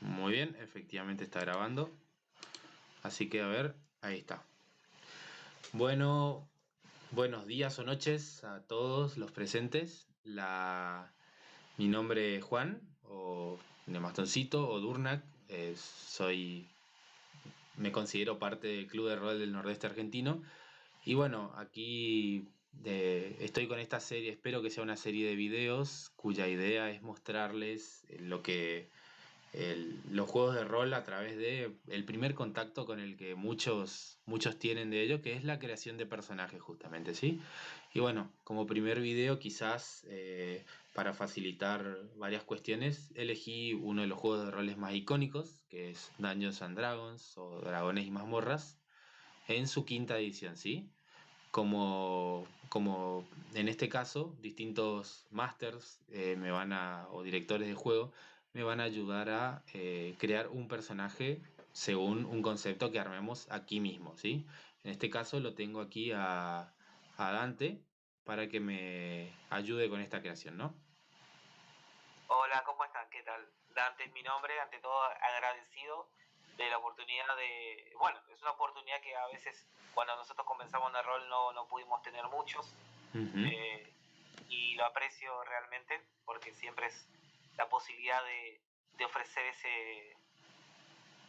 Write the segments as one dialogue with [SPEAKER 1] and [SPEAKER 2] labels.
[SPEAKER 1] Muy bien, efectivamente está grabando. Así que a ver, ahí está. Bueno, buenos días o noches a todos los presentes. Mi nombre es Juan, o Nemastoncito, o Durnac. Me considero parte del Club de Rol del Nordeste Argentino. Y bueno, aquí estoy con esta serie, espero que sea una serie de videos cuya idea es mostrarles los juegos de rol a través de el primer contacto con el que muchos tienen de ello, que es la creación de personajes justamente, ¿sí? Y bueno, como primer video quizás para facilitar varias cuestiones, elegí uno de los juegos de roles más icónicos, que es Dungeons and Dragons o Dragones y Mazmorras, en su quinta edición, ¿sí? Como en este caso, distintos masters o directores de juego me van a ayudar a crear un personaje según un concepto que armemos aquí mismo, ¿sí? En este caso lo tengo aquí a Dante para que me ayude con esta creación, ¿no?
[SPEAKER 2] Hola, ¿cómo están? ¿Qué tal? Dante es mi nombre, ante todo agradecido de la oportunidad de... Bueno, es una oportunidad que a veces cuando nosotros comenzamos en el rol no pudimos tener muchos,
[SPEAKER 1] Ujú.
[SPEAKER 2] y lo aprecio realmente porque siempre es la posibilidad de ofrecer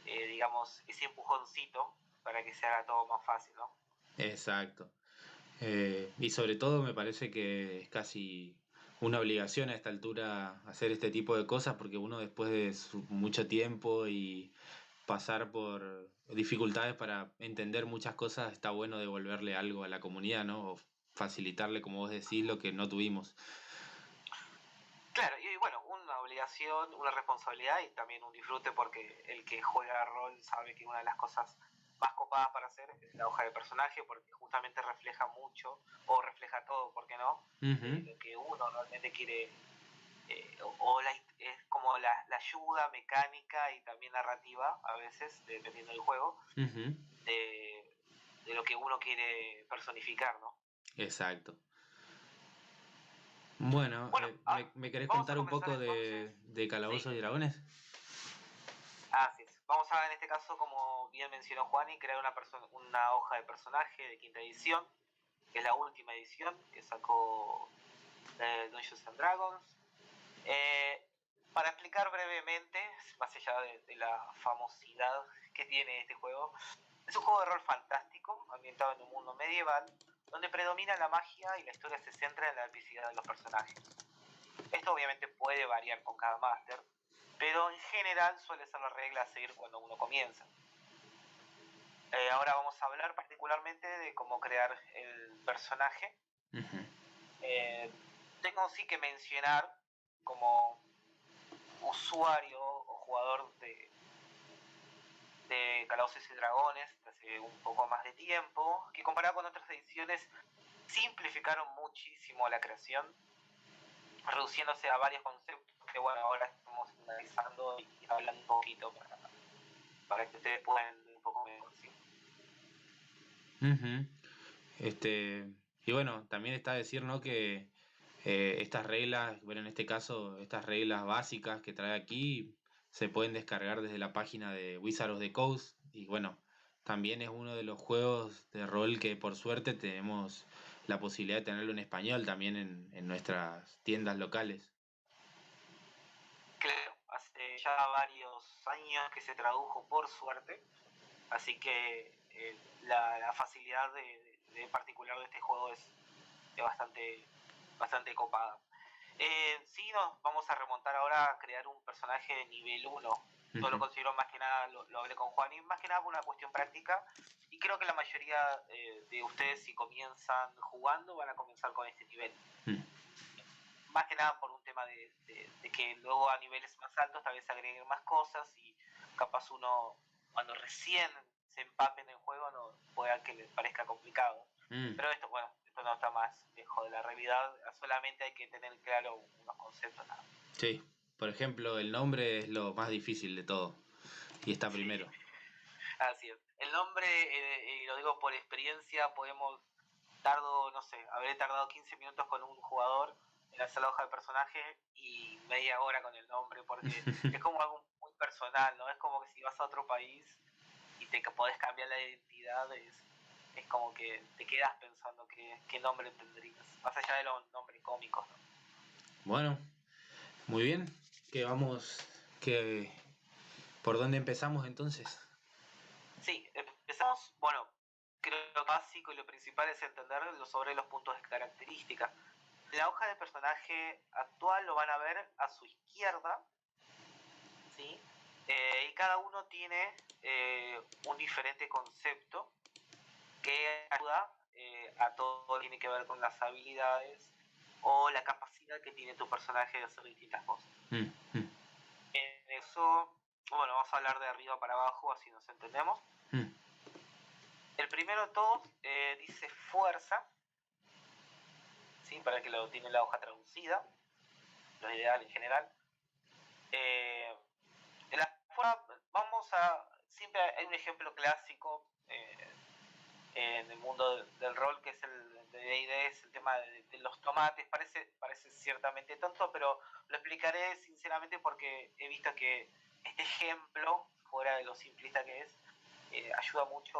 [SPEAKER 2] digamos, ese empujoncito para que se haga todo más fácil, ¿no?
[SPEAKER 1] Exacto. Y sobre todo me parece que es casi una obligación a esta altura hacer este tipo de cosas porque uno después de mucho tiempo y pasar por dificultades para entender muchas cosas, está bueno devolverle algo a la comunidad, ¿no? O facilitarle, como vos decís, lo que no tuvimos.
[SPEAKER 2] Claro, y bueno, una obligación, una responsabilidad y también un disfrute porque el que juega rol sabe que una de las cosas más copadas para hacer es la hoja de personaje porque justamente refleja mucho o refleja todo, ¿por qué no?
[SPEAKER 1] Ujú.
[SPEAKER 2] Lo que uno realmente quiere, es como la ayuda mecánica y también narrativa a veces, dependiendo del juego,
[SPEAKER 1] Ujú.
[SPEAKER 2] de, de lo que uno quiere personificar, ¿no?
[SPEAKER 1] Exacto. Bueno,
[SPEAKER 2] Bueno,
[SPEAKER 1] ¿me querés
[SPEAKER 2] vamos a
[SPEAKER 1] contar un
[SPEAKER 2] comenzar
[SPEAKER 1] poco
[SPEAKER 2] entonces.
[SPEAKER 1] de Calabozos
[SPEAKER 2] Sí.
[SPEAKER 1] y Dragones?
[SPEAKER 2] Así es. Vamos a, en este caso, como bien mencionó Juani, crear una hoja de personaje de quinta edición, que es la última edición que sacó Dungeons and Dragons. Eh, para explicar brevemente, más allá de la famosidad que tiene este juego, es un juego de rol fantástico, ambientado en un mundo medieval, donde predomina la magia y la historia se centra en la epicidad de los personajes. Esto obviamente puede variar con cada máster, pero en general suele ser la regla a seguir cuando uno comienza. Ahora vamos a hablar particularmente de cómo crear el personaje.
[SPEAKER 1] Ujú.
[SPEAKER 2] Tengo sí que mencionar como usuario o jugador de Calabozos y Dragones hace un poco más de tiempo, que comparado con otras ediciones simplificaron muchísimo la creación, reduciéndose a varios conceptos que bueno, ahora estamos analizando y hablando un poquito para que ustedes puedan un poco mejor, ¿sí?
[SPEAKER 1] Ujú. Y bueno, también está decir, ¿no? Que estas reglas, bueno, en este caso, estas reglas básicas que trae aquí se pueden descargar desde la página de Wizards of the Coast. Y bueno, también es uno de los juegos de rol que por suerte tenemos la posibilidad de tenerlo en español también en nuestras tiendas locales.
[SPEAKER 2] Claro, hace ya varios años que se tradujo por suerte, así que la facilidad de particular de este juego es bastante copada. Sí, nos vamos a remontar ahora a crear un personaje de nivel 1. Yo lo
[SPEAKER 1] Ujú.
[SPEAKER 2] considero más que nada, lo hablé con Juan, y más que nada por una cuestión práctica. Y creo que la mayoría de ustedes, si comienzan jugando, van a comenzar con este nivel.
[SPEAKER 1] Mm.
[SPEAKER 2] Más que nada por un tema de que luego a niveles más altos tal vez agreguen más cosas y capaz uno, cuando recién se empape en el juego, no pueda que les parezca complicado.
[SPEAKER 1] Mm.
[SPEAKER 2] Pero esto, bueno, esto no está más lejos de la realidad, solamente hay que tener claro unos conceptos nada.
[SPEAKER 1] Sí, por ejemplo, el nombre es lo más difícil de todo y está
[SPEAKER 2] Sí,
[SPEAKER 1] primero.
[SPEAKER 2] así es. El nombre, y lo digo por experiencia, no sé, habré tardado 15 minutos con un jugador en hacer la hoja de personaje y media hora con el nombre, porque es como algo muy personal. personal, ¿no? Es como que si vas a otro país y te podés cambiar la identidad, es como que te quedas pensando qué nombre tendrías, más allá de los nombres cómicos, ¿no?
[SPEAKER 1] Bueno, muy bien. ¿Por dónde empezamos entonces?
[SPEAKER 2] Sí, empezamos, bueno, creo que lo básico y lo principal es entender sobre los puntos de característica. En la hoja de personaje actual lo van a ver a su izquierda, ¿sí? Y cada uno tiene un diferente concepto que ayuda a todo lo que tiene que ver con las habilidades o la capacidad que tiene tu personaje de hacer distintas cosas. En eso, bueno, vamos a hablar de arriba para abajo, así nos entendemos. El primero de todos dice fuerza, ¿sí? Para el que lo tiene la hoja traducida, lo ideal en general. En la fuerza, siempre hay un ejemplo clásico en el mundo del rol, que es el de D&D, es el tema de los tomates. Parece ciertamente tonto, pero lo explicaré sinceramente porque he visto que este ejemplo, fuera de lo simplista que es, ayuda mucho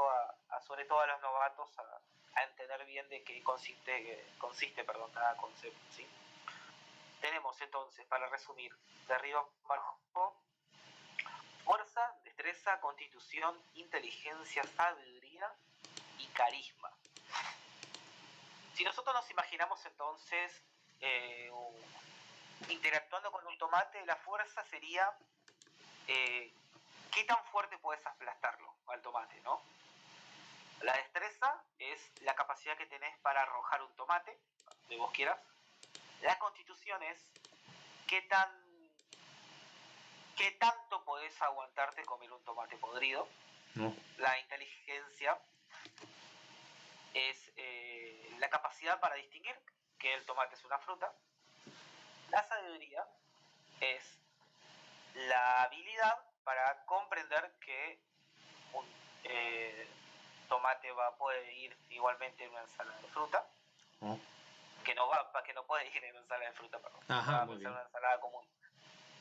[SPEAKER 2] sobre todo a los novatos a entender bien de qué consiste cada concepto, ¿sí? Tenemos entonces, para resumir, de arriba abajo: fuerza, destreza, constitución, inteligencia, sabiduría y carisma. Si nosotros nos imaginamos entonces interactuando con un tomate, la fuerza sería qué tan fuerte puedes aplastarlo al tomate, ¿no? La destreza es la capacidad que tenés para arrojar un tomate, donde vos quieras. La constitución es qué tanto podés aguantarte comer un tomate podrido.
[SPEAKER 1] No.
[SPEAKER 2] La inteligencia es la capacidad para distinguir que el tomate es una fruta. La sabiduría es la habilidad para comprender que un tomate puede ir igualmente en una ensalada de fruta.
[SPEAKER 1] Oh.
[SPEAKER 2] Que no puede ir en una ensalada de fruta, perdón.
[SPEAKER 1] Ajá, muy
[SPEAKER 2] Puede ser
[SPEAKER 1] bien.
[SPEAKER 2] una ensalada común.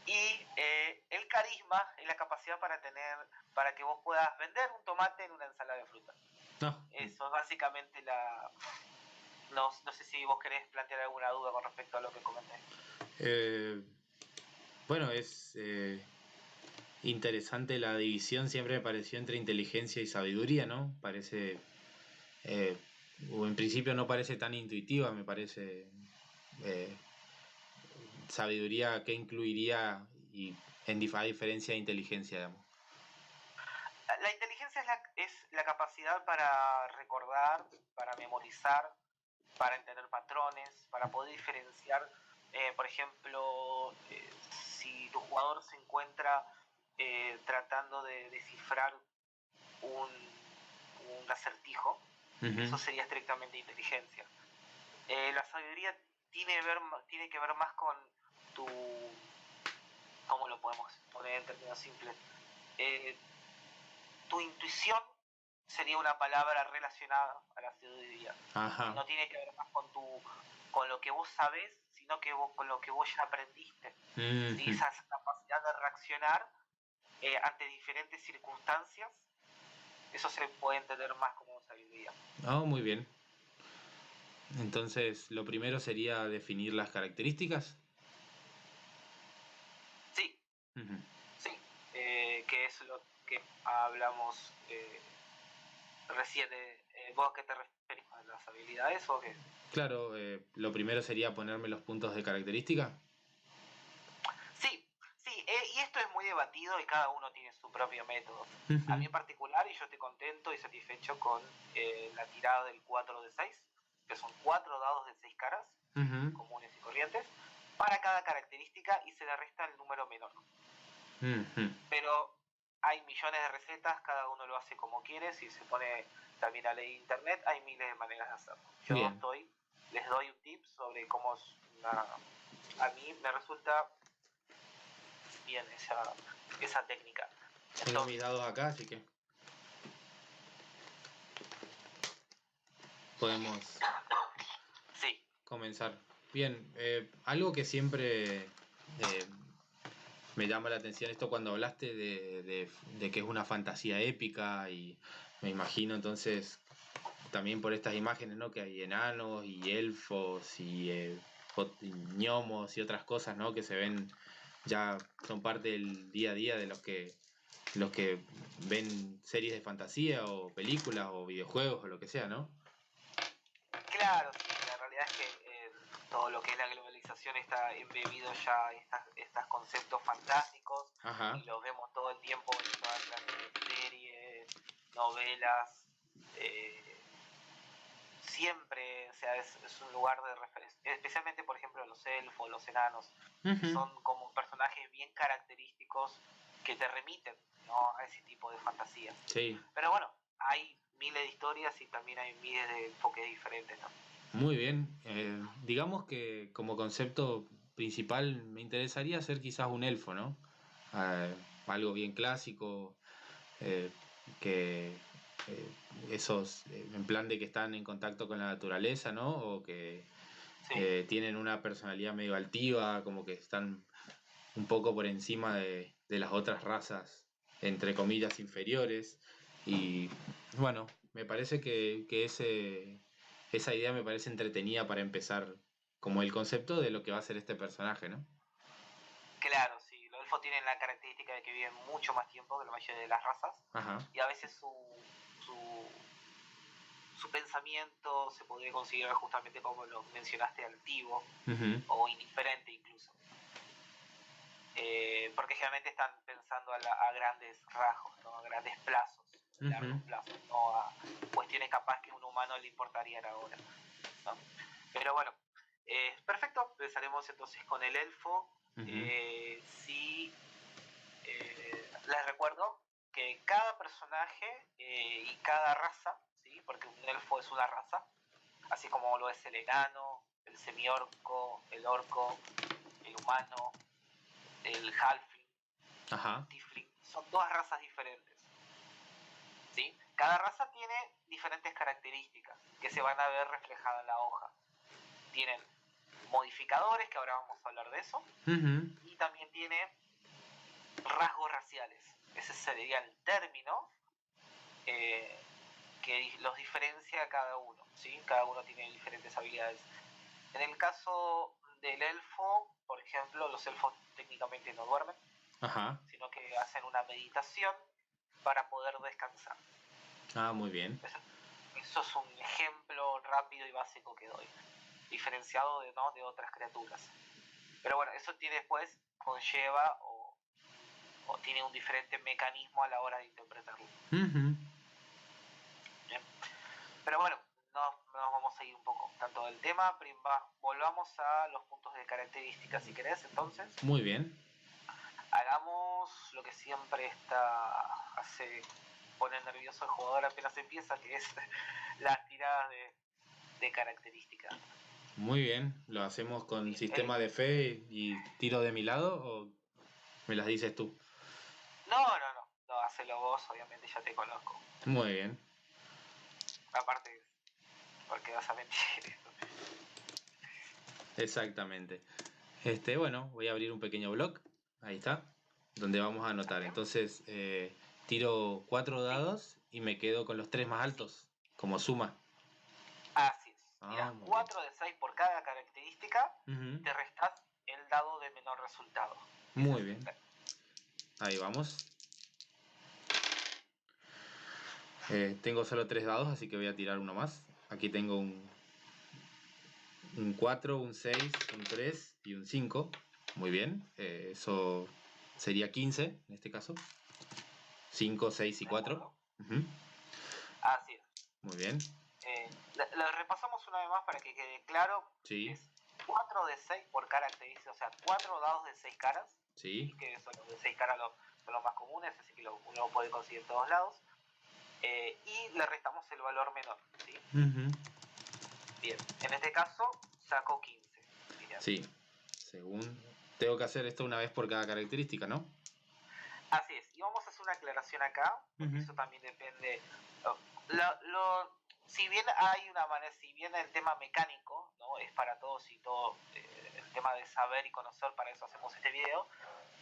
[SPEAKER 2] Y el carisma es la capacidad para que vos puedas vender un tomate en una ensalada de fruta.
[SPEAKER 1] No.
[SPEAKER 2] Eso es básicamente no sé si vos querés plantear alguna duda con respecto a lo que comenté.
[SPEAKER 1] Bueno, es interesante la división, siempre me pareció, entre inteligencia y sabiduría, ¿no? Parece, o en principio no parece tan intuitiva, me parece. Sabiduría, ¿qué incluiría a diferencia de inteligencia, digamos?
[SPEAKER 2] La inteligencia es la capacidad para recordar, para memorizar, para entender patrones, para poder diferenciar. Por ejemplo, si tu jugador se encuentra tratando de descifrar un acertijo, eso sería estrictamente inteligencia. La sabiduría tiene que ver más con tu... ¿Cómo lo podemos poner en términos simples? Tu intuición sería una palabra relacionada a la sabiduría.
[SPEAKER 1] Ajá.
[SPEAKER 2] No tiene que ver más con lo que vos sabés, sino con lo que vos ya aprendiste. ¿Sí? Esa capacidad de reaccionar ante diferentes circunstancias, eso se puede entender más como sabiduría.
[SPEAKER 1] Oh, muy bien. Entonces, lo primero sería definir las características.
[SPEAKER 2] Sí, sí, que es lo que hablamos recién. ¿Vos qué te referís? ¿A las habilidades o qué?
[SPEAKER 1] Claro, lo primero sería ponerme los puntos de característica.
[SPEAKER 2] Sí, y esto es muy debatido y cada uno tiene su propio método. A mí en particular, y yo estoy contento y satisfecho con la tirada del 4 de 6, que son 4 dados de 6 caras, comunes y corrientes, para cada característica, y se le resta el número menor. Pero hay millones de recetas, cada uno lo hace como quiere. Si se pone también a leer internet, hay miles de maneras de hacerlo. Yo les doy un tip sobre cómo a mí me resulta bien esa técnica.
[SPEAKER 1] Tengo mis dados acá, así que podemos comenzar. Bien, algo que siempre me llama la atención esto cuando hablaste de que es una fantasía épica y me imagino entonces también por estas imágenes, ¿no? Que hay enanos y elfos y gnomos y otras cosas, ¿no? Que se ven, ya son parte del día a día de los que ven series de fantasía o películas o videojuegos o lo que sea, ¿no?
[SPEAKER 2] Claro, sí, la realidad es que todo lo que es la globalización está embebido ya en estos conceptos fantásticos.
[SPEAKER 1] Ajá.
[SPEAKER 2] Y los vemos todo el tiempo en todas las series, novelas. Siempre, o sea, es un lugar de referencia, especialmente por ejemplo los elfos, los enanos,
[SPEAKER 1] Uh-huh.
[SPEAKER 2] son como personajes bien característicos que te remiten, ¿no?, a ese tipo de fantasías.
[SPEAKER 1] Sí.
[SPEAKER 2] Pero bueno, hay miles de historias y también hay miles de enfoques diferentes, ¿no?
[SPEAKER 1] Muy bien. Digamos que como concepto principal me interesaría ser quizás un elfo, ¿no? Algo bien clásico, eh, que esos, en plan de que están en contacto con la naturaleza, ¿no? O que
[SPEAKER 2] Sí.
[SPEAKER 1] tienen una personalidad medio altiva, como que están un poco por encima de las otras razas, entre comillas, inferiores. Y bueno, me parece que esa idea me parece entretenida para empezar, como el concepto de lo que va a ser este personaje, ¿no?
[SPEAKER 2] Claro, sí, los elfos tienen la característica de que viven mucho más tiempo que la mayoría de las razas.
[SPEAKER 1] Ajá.
[SPEAKER 2] Y a veces su pensamiento se podría considerar justamente como lo mencionaste, altivo.
[SPEAKER 1] Uh-huh.
[SPEAKER 2] O indiferente incluso. Porque generalmente están pensando a grandes rasgos, ¿no?, a grandes plazos,
[SPEAKER 1] Uh-huh.
[SPEAKER 2] largos plazos, no a cuestiones capaz que a un humano le importarían ahora, ¿no? Pero bueno, perfecto, empezaremos entonces con el elfo.
[SPEAKER 1] Uh-huh.
[SPEAKER 2] Sí, les recuerdo que cada personaje y cada raza, ¿sí?, porque un elfo es una raza, así como lo es el enano, el semiorco, el orco, el humano, el halfling,
[SPEAKER 1] Ajá.
[SPEAKER 2] el tiefling, son todas razas diferentes, ¿sí? Cada raza tiene diferentes características que se van a ver reflejadas en la hoja. Tienen modificadores, que ahora vamos a hablar de eso,
[SPEAKER 1] Uh-huh.
[SPEAKER 2] y también tiene rasgos raciales. Ese sería el término que los diferencia a cada uno, ¿sí? Cada uno tiene diferentes habilidades. En el caso del elfo, por ejemplo, los elfos técnicamente no duermen.
[SPEAKER 1] Ajá.
[SPEAKER 2] Sino que hacen una meditación para poder descansar.
[SPEAKER 1] Ah, muy bien.
[SPEAKER 2] Eso es un ejemplo rápido y básico que doy, diferenciado ¿no?, de otras criaturas. Pero bueno, eso tiene después, conlleva o tiene un diferente mecanismo a la hora de interpretarlo.
[SPEAKER 1] Uh-huh.
[SPEAKER 2] Bien. Pero bueno, nos vamos a ir un poco tanto del tema. Volvamos a los puntos de características, si querés, entonces.
[SPEAKER 1] Muy bien.
[SPEAKER 2] Hagamos lo que siempre pone nervioso al jugador apenas empieza, que es las tiradas de características.
[SPEAKER 1] Muy bien. ¿Lo hacemos con
[SPEAKER 2] Bien.
[SPEAKER 1] sistema de fe y tiro de mi lado o me las dices tú?
[SPEAKER 2] No, hacelo vos, obviamente ya te conozco.
[SPEAKER 1] Muy bien.
[SPEAKER 2] Aparte, porque vas a mentir.
[SPEAKER 1] Exactamente. Bueno, voy a abrir un pequeño blog. Ahí está. Donde vamos a anotar.
[SPEAKER 2] ¿Sí?
[SPEAKER 1] Entonces, tiro 4 dados y me quedo con los 3 más altos. Como suma.
[SPEAKER 2] Así es.
[SPEAKER 1] Ah,
[SPEAKER 2] Tirás
[SPEAKER 1] muy
[SPEAKER 2] 4 de 6 por cada característica
[SPEAKER 1] bien.
[SPEAKER 2] y te restás el dado de menor resultado.
[SPEAKER 1] Muy bien. Ahí vamos. Tengo solo 3 dados, así que voy a tirar uno más. Aquí tengo un 4, un 6, un 3 y un 5. Muy bien. Eso sería 15 en este caso. 5, 6 y 4. Uh-huh.
[SPEAKER 2] Así es.
[SPEAKER 1] Muy bien.
[SPEAKER 2] La repasamos una vez más para que quede claro.
[SPEAKER 1] Sí.
[SPEAKER 2] Es 4 de 6 por característica, o sea, 4 dados de 6 caras.
[SPEAKER 1] Sí.
[SPEAKER 2] Que son los de 6 caras son los más comunes, así que uno lo puede conseguir en todos lados. Y le restamos el valor menor, ¿sí?
[SPEAKER 1] Uh-huh.
[SPEAKER 2] Bien, en este caso saco 15. Mirá.
[SPEAKER 1] Sí. Tengo que hacer esto una vez por cada característica, ¿no?
[SPEAKER 2] Así es, y vamos a hacer una aclaración acá, porque eso también depende. Si bien hay una manera, si bien el tema mecánico, ¿no?, es para todos y todo, el tema de saber y conocer, para eso hacemos este video,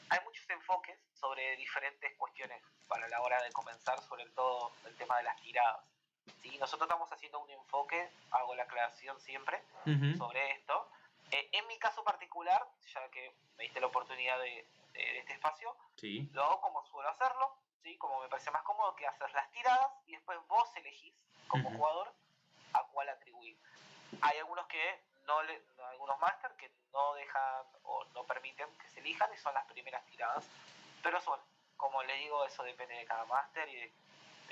[SPEAKER 2] hay muchos enfoques sobre diferentes cuestiones para la hora de comenzar, sobre todo el tema de las tiradas. ¿Sí? Nosotros estamos haciendo un enfoque, hago la aclaración siempre, sobre esto. En mi caso particular, ya que me diste la oportunidad de este espacio,
[SPEAKER 1] Sí.
[SPEAKER 2] lo hago como suelo hacerlo, ¿sí? Como me parece más cómodo, que hacer las tiradas y después vos elegís como jugador a cuál atribuir. Hay algunos que algunos máster que no dejan o no permiten que se elijan y son las primeras tiradas, pero son, como les digo, eso depende de cada máster y de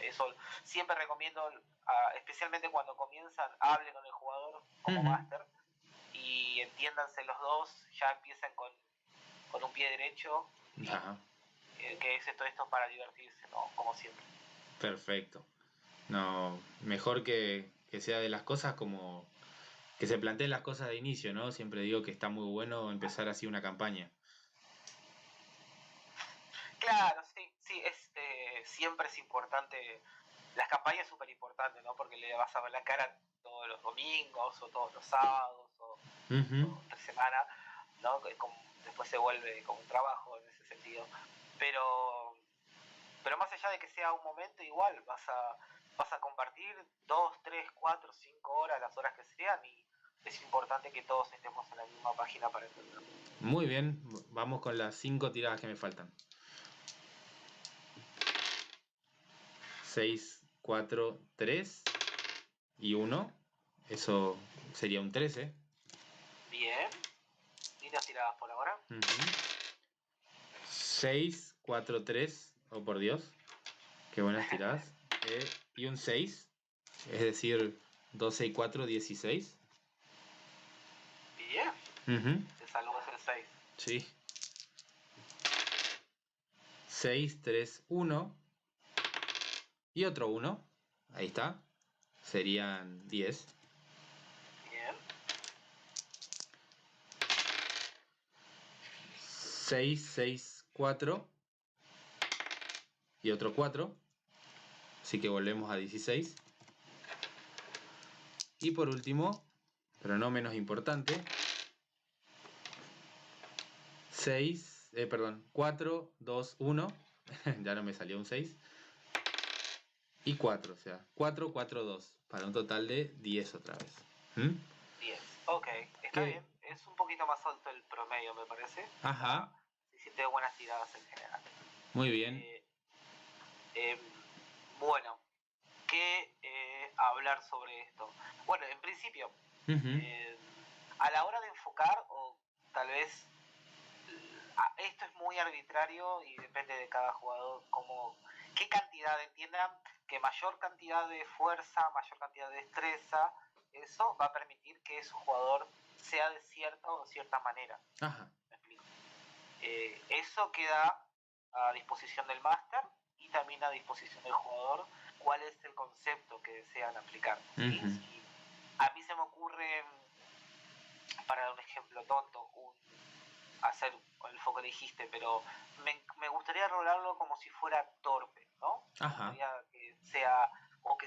[SPEAKER 2] eso siempre recomiendo, especialmente cuando comienzan, hablen con el jugador como máster y entiéndanse los dos, ya empiecen con un pie derecho, que es esto para divertirse, ¿no? Como siempre.
[SPEAKER 1] Perfecto. No, mejor que sea de las cosas como que se planteen las cosas de inicio, ¿no? Siempre digo que está muy bueno empezar así una campaña.
[SPEAKER 2] Claro, sí, siempre es importante. Las campañas es súper importante, ¿no? Porque le vas a ver la cara todos los domingos o todos los sábados o entre semana, ¿no? Después se vuelve como un trabajo en ese sentido. Pero más allá de que sea un momento, igual vas a compartir 2, 3, 4, 5 horas, las horas que sean, y es importante que todos estemos en la misma página para entenderlo.
[SPEAKER 1] Muy bien, vamos con las 5 tiradas que me faltan. 6, 4, 3 y 1. Eso sería un 13.
[SPEAKER 2] Bien. Líneas tiradas por ahora.
[SPEAKER 1] 6, 4, 3. Oh, por Dios. Qué buenas tiradas. Y un 6. Es decir, 12 y 4, 16.
[SPEAKER 2] Bien. Te salvó el 6.
[SPEAKER 1] Sí. 6, 3, 1. Y otro 1. Ahí está. Serían 10.
[SPEAKER 2] Bien.
[SPEAKER 1] 6, 6, 4. Y otro 4. Así que volvemos a 16. Y por último, pero no menos importante, 4, 2, 1. Ya no me salió un 6. Y 4, o sea, 4, 4, 2. Para un total de 10 otra vez.
[SPEAKER 2] 10. Ok, está bien. Es un poquito más alto el promedio, me parece.
[SPEAKER 1] Ajá.
[SPEAKER 2] Se siente buenas tiradas en general.
[SPEAKER 1] Muy bien.
[SPEAKER 2] Bueno, ¿qué hablar sobre esto? Bueno, en principio, a la hora de enfocar, o tal vez esto es muy arbitrario y depende de cada jugador, qué cantidad, entiendan que mayor cantidad de fuerza, mayor cantidad de destreza, eso va a permitir que su jugador sea de cierta o de cierta manera.
[SPEAKER 1] Ajá.
[SPEAKER 2] ¿Me explico? Eso queda a disposición del máster y también a disposición del jugador cuál es el concepto que desean aplicar. ¿Sí? A mí se me ocurre, para un ejemplo tonto, hacer el foco que dijiste, pero me gustaría rolarlo como si fuera torpe, ¿no?
[SPEAKER 1] Ajá.
[SPEAKER 2] Me gustaría que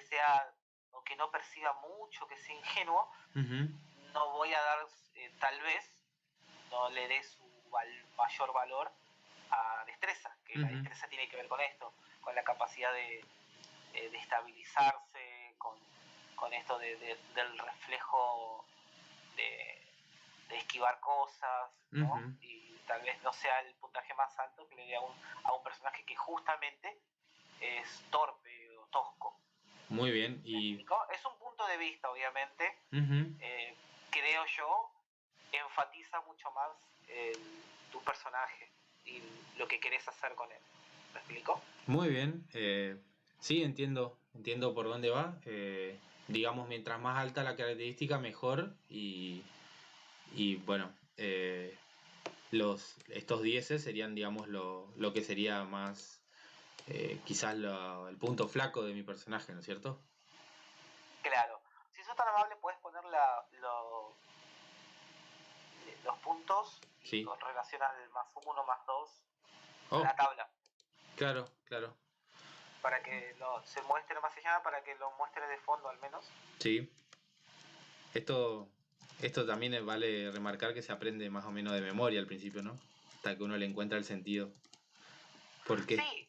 [SPEAKER 2] sea, o que no perciba mucho, que sea ingenuo. No voy a dar, tal vez, no le dé su mayor valor a destreza, que la destreza tiene que ver con esto, con la capacidad de estabilizarse, con esto del reflejo de esquivar cosas, ¿no? Y tal vez no sea el puntaje más alto que le dé a un personaje que justamente es torpe o tosco.
[SPEAKER 1] Muy bien.
[SPEAKER 2] Es un punto de vista, obviamente. Creo yo, enfatiza mucho más tu personaje y lo que querés hacer con él. ¿Me explico?
[SPEAKER 1] Muy bien. Sí, entiendo por dónde va. Digamos, mientras más alta la característica, mejor. Y bueno, estos 10 serían, digamos, lo que sería más, quizás el punto flaco de mi personaje, ¿no es cierto?
[SPEAKER 2] Claro. Si sos tan amable, puedes poner los puntos
[SPEAKER 1] sí.
[SPEAKER 2] Con relación al más 1, más 2 en la tabla.
[SPEAKER 1] Claro.
[SPEAKER 2] Para que se muestre más allá, para que lo muestre de fondo al menos.
[SPEAKER 1] Sí. Esto también vale remarcar que se aprende más o menos de memoria al principio, ¿no? hasta que uno le encuentra el sentido. ¿Por qué?
[SPEAKER 2] Sí,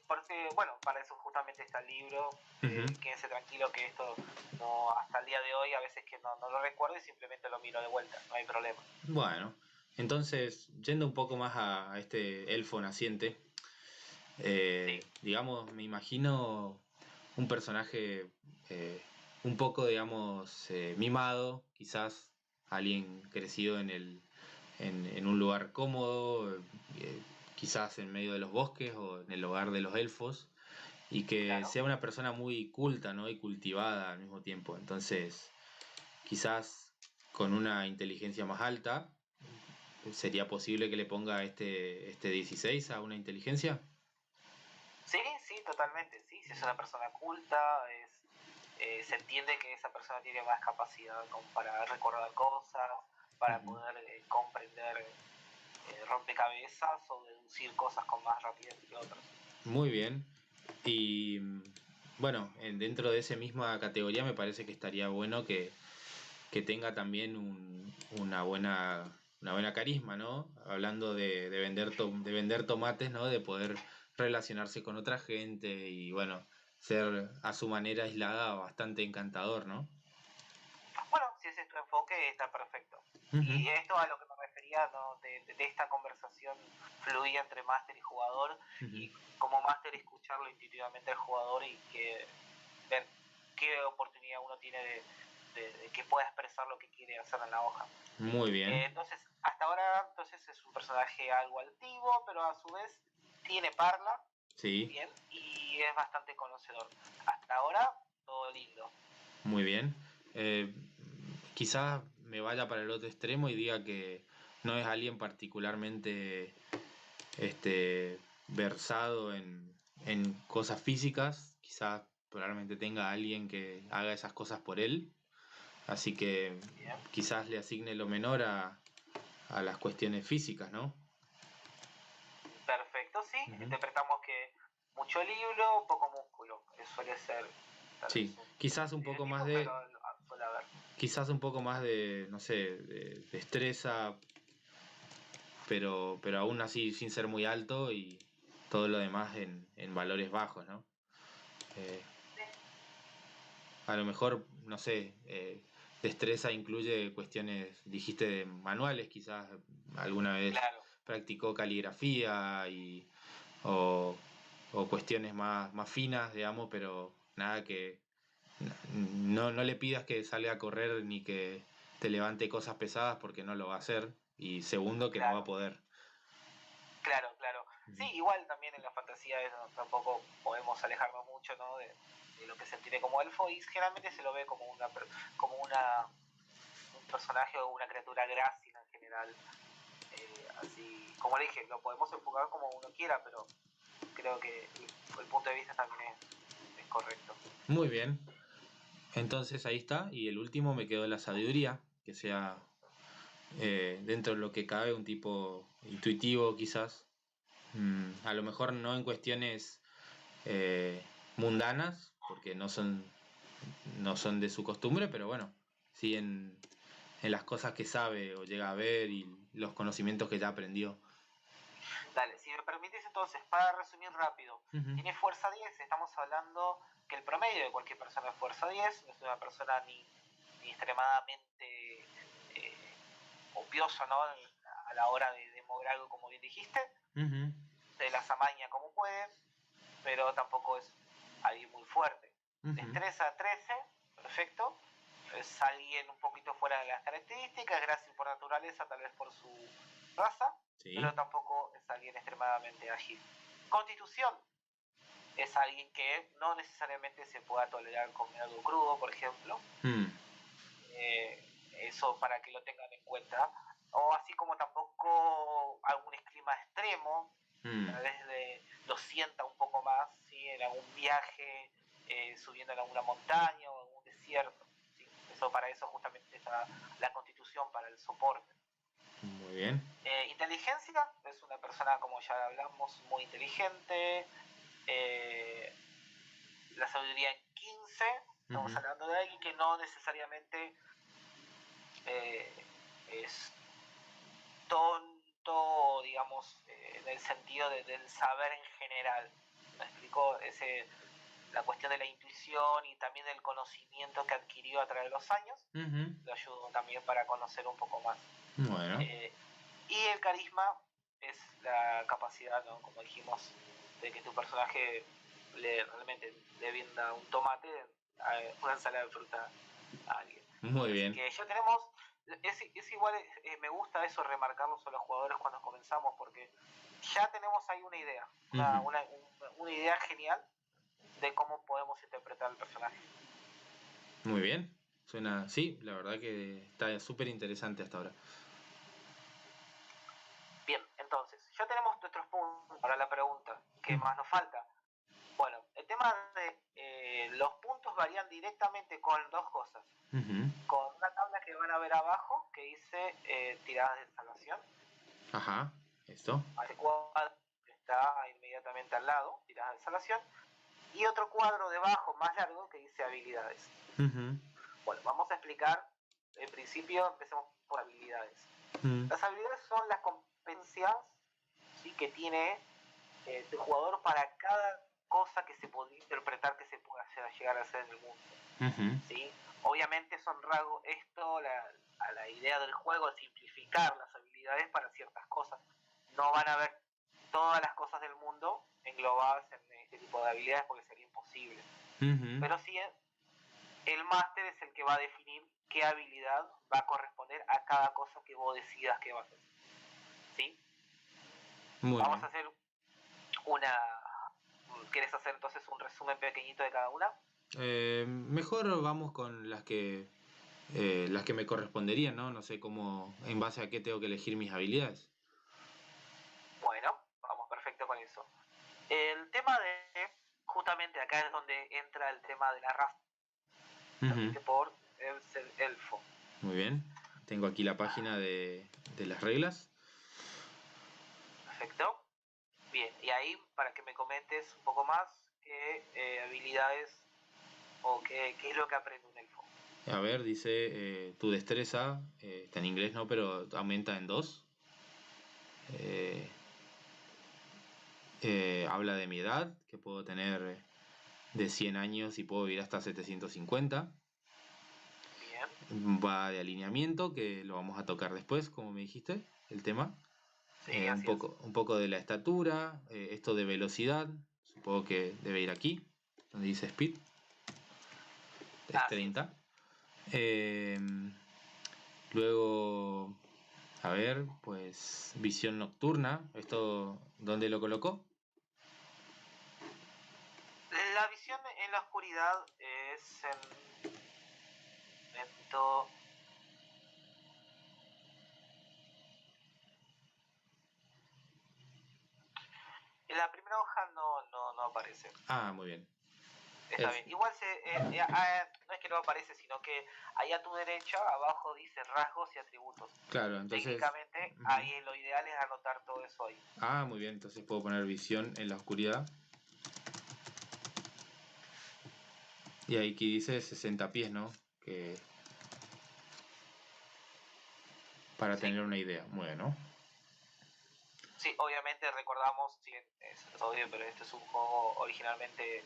[SPEAKER 2] porque, bueno, para eso justamente está el libro. Quédense tranquilo que esto no, hasta el día de hoy, a veces que no lo recuerdo y simplemente lo miro de vuelta, no hay problema.
[SPEAKER 1] Bueno, entonces, yendo un poco más a este elfo naciente,
[SPEAKER 2] Sí,
[SPEAKER 1] digamos, me imagino un personaje un poco, digamos, mimado, quizás alguien crecido en un lugar cómodo, quizás en medio de los bosques o en el hogar de los elfos, y que
[SPEAKER 2] claro.
[SPEAKER 1] sea una persona muy culta, ¿no? Y cultivada al mismo tiempo. Entonces, quizás con una inteligencia más alta, ¿sería posible que le ponga este 16 a una inteligencia?
[SPEAKER 2] Sí, sí, totalmente, sí. Si es una persona culta, se entiende que esa persona tiene más capacidad como para recordar cosas, para
[SPEAKER 1] Ujú.
[SPEAKER 2] poder comprender rompecabezas o deducir cosas con más rapidez que otros.
[SPEAKER 1] Muy bien. Y bueno, dentro de esa misma categoría me parece que estaría bueno que tenga también una buena carisma, ¿no? Hablando de vender, de vender tomates, ¿no? De poder relacionarse con otra gente y bueno, ser a su manera aislada bastante encantador, ¿no?
[SPEAKER 2] Bueno, si ese es tu enfoque, está perfecto.
[SPEAKER 1] Ujú,
[SPEAKER 2] Y esto a lo que me refería, ¿no? de esta conversación fluida entre máster y jugador,
[SPEAKER 1] ujú.
[SPEAKER 2] y como máster escucharlo intuitivamente al jugador y que ver qué oportunidad uno tiene de que pueda expresar lo que quiere hacer en la hoja.
[SPEAKER 1] Muy bien.
[SPEAKER 2] Entonces, hasta ahora entonces es un personaje algo altivo, pero a su vez tiene parla,
[SPEAKER 1] Sí,
[SPEAKER 2] bien, y es bastante conocedor. Hasta ahora, todo lindo.
[SPEAKER 1] muy bien. Eh, Quizás me vaya para el otro extremo y diga que no es alguien particularmente versado en cosas físicas, quizás probablemente tenga a alguien que haga esas cosas por él, así que
[SPEAKER 2] Bien.
[SPEAKER 1] quizás le asigne lo menor a las cuestiones físicas, ¿no?
[SPEAKER 2] Perfecto, sí.
[SPEAKER 1] Ujú.
[SPEAKER 2] Interpretamos que mucho libro, poco músculo. Suele ser tal vez
[SPEAKER 1] Sí,
[SPEAKER 2] un
[SPEAKER 1] quizás un poco más
[SPEAKER 2] estereotipo, pero
[SPEAKER 1] de,
[SPEAKER 2] suele haber.
[SPEAKER 1] quizás un poco más de, no sé, de destreza, pero aún así sin ser muy alto y todo lo demás en valores bajos, ¿no? Eh,
[SPEAKER 2] Sí,
[SPEAKER 1] A lo mejor, no sé, destreza incluye cuestiones, dijiste, de manuales, quizás alguna vez
[SPEAKER 2] claro,
[SPEAKER 1] practicó caligrafía o, o cuestiones más finas, digamos, pero nada que no le pidas que salga a correr ni que te levante cosas pesadas porque no lo va a hacer. Y segundo, que no va a
[SPEAKER 2] claro,
[SPEAKER 1] poder.
[SPEAKER 2] claro, claro. Sí,
[SPEAKER 1] Ujú.
[SPEAKER 2] igual también en la fantasía tampoco podemos alejarnos mucho, ¿no? De lo que se entiende como elfo y generalmente se lo ve como como un personaje o una criatura grácil en general. Así, como le dije, lo podemos enfocar como uno quiera, pero creo que el punto de vista también es correcto.
[SPEAKER 1] Muy bien. Entonces ahí está. Y el último me quedó la sabiduría, que sea dentro de lo que cabe un tipo intuitivo quizás. A lo mejor no en cuestiones eh, mundanas, porque no son de su costumbre, pero bueno, sí en las cosas que sabe o llega a ver y los conocimientos que ya aprendió.
[SPEAKER 2] Dale, si me permites entonces, para resumir rápido,
[SPEAKER 1] Ujú.
[SPEAKER 2] tiene fuerza 10, estamos hablando que el promedio de cualquier persona es fuerza 10, no es una persona ni extremadamente opiosa, ¿no? A la hora de mover algo, como bien dijiste,
[SPEAKER 1] Ujú.
[SPEAKER 2] se las amaña como puede, pero tampoco es alguien muy fuerte.
[SPEAKER 1] Ujú.
[SPEAKER 2] Destreza 13, perfecto. Es alguien un poquito fuera de las características, grácil por naturaleza, tal vez por su raza,
[SPEAKER 1] Sí.
[SPEAKER 2] pero tampoco es alguien extremadamente ágil. Constitución es alguien que no necesariamente se pueda tolerar comer algo crudo, por ejemplo.
[SPEAKER 1] Mm.
[SPEAKER 2] Eso para que lo tengan en cuenta. O así como tampoco algún clima extremo,
[SPEAKER 1] Mm.
[SPEAKER 2] tal vez lo sienta un poco más, ¿sí? En algún viaje, subiendo en alguna montaña o en un desierto. ¿Sí? Eso, para eso justamente está la constitución, para el soporte.
[SPEAKER 1] Muy bien.
[SPEAKER 2] Inteligencia, es una persona, como ya hablamos, muy inteligente. Eh, la sabiduría en 15, estamos
[SPEAKER 1] Ujú.
[SPEAKER 2] hablando de alguien que no necesariamente es tonto carismático, digamos, en el sentido del saber en general. ¿Me explico? La cuestión de la intuición y también del conocimiento que adquirió a través de los años, lo ayudó también para conocer un poco más.
[SPEAKER 1] Bueno.
[SPEAKER 2] Y el carisma es la capacidad, ¿no? Como dijimos, de que tu personaje realmente le venda un tomate, una ensalada de fruta a alguien.
[SPEAKER 1] Muy bien.
[SPEAKER 2] Que ya tenemos, es igual, me gusta eso, remarcarlo a los jugadores cuando comenzamos, porque ya tenemos ahí una idea, una idea genial de cómo podemos interpretar el personaje.
[SPEAKER 1] Muy bien. Suena, sí, la verdad que está súper interesante hasta ahora.
[SPEAKER 2] Bien, entonces, ya tenemos nuestros puntos. Ahora la pregunta, ¿qué más nos falta? Bueno, el tema de los puntos varían directamente con dos cosas. Con una tabla que van a ver abajo que dice tiradas de salvación.
[SPEAKER 1] Ajá, esto.
[SPEAKER 2] Ese cuadro que está inmediatamente al lado, tiradas de salvación. Y otro cuadro debajo, más largo, que dice habilidades. Bueno, vamos a explicar. En principio, empecemos por habilidades. Las habilidades son las competencias, ¿sí?, que tiene tu jugador para cada cosa que se puede interpretar que se pueda llegar a hacer en el mundo. ¿Sí? Obviamente son rasgos, a la idea del juego es simplificar las habilidades para ciertas cosas. No van a ver todas las cosas del mundo englobadas en este tipo de habilidades porque sería imposible. Pero sí, el máster es el que va a definir qué habilidad va a corresponder a cada cosa que vos decidas que vas a hacer. ¿Sí? Vamos a hacer ¿Quieres hacer entonces un resumen pequeñito de cada una?
[SPEAKER 1] Mejor vamos con las que me corresponderían, ¿no? No sé cómo, en base a qué tengo que elegir mis habilidades.
[SPEAKER 2] Bueno, vamos perfecto con eso. El tema justamente acá es donde entra el tema de la raza. Por el elfo.
[SPEAKER 1] Muy bien. Tengo aquí la página de las reglas.
[SPEAKER 2] Perfecto. Bien, y ahí para que me comentes un poco más qué habilidades o qué es lo que aprende un elfo.
[SPEAKER 1] A ver, dice tu destreza, está en inglés, ¿no? Pero aumenta en 2. Habla de mi edad, que puedo tener de 100 años y puedo vivir hasta 750.
[SPEAKER 2] Bien.
[SPEAKER 1] Va de alineamiento, que lo vamos a tocar después, como me dijiste, el tema.
[SPEAKER 2] Sí,
[SPEAKER 1] un poco de la estatura, esto de velocidad, supongo que debe ir aquí, donde dice speed. Es 30. Luego, a ver, pues visión nocturna. ¿Esto dónde lo colocó?
[SPEAKER 2] La visión en la oscuridad es en la primera hoja no aparece.
[SPEAKER 1] Ah, muy bien.
[SPEAKER 2] Está bien. Igual no es que no aparece, sino que ahí a tu derecha, abajo dice rasgos y atributos.
[SPEAKER 1] Claro, entonces...
[SPEAKER 2] Técnicamente, ahí lo ideal es anotar todo eso ahí.
[SPEAKER 1] Ah, muy bien. Entonces puedo poner visión en la oscuridad. Y ahí aquí dice 60 pies, ¿no? Para tener una idea. Bueno.
[SPEAKER 2] Sí, obviamente recordamos, sí, es obvio, pero este es un juego originalmente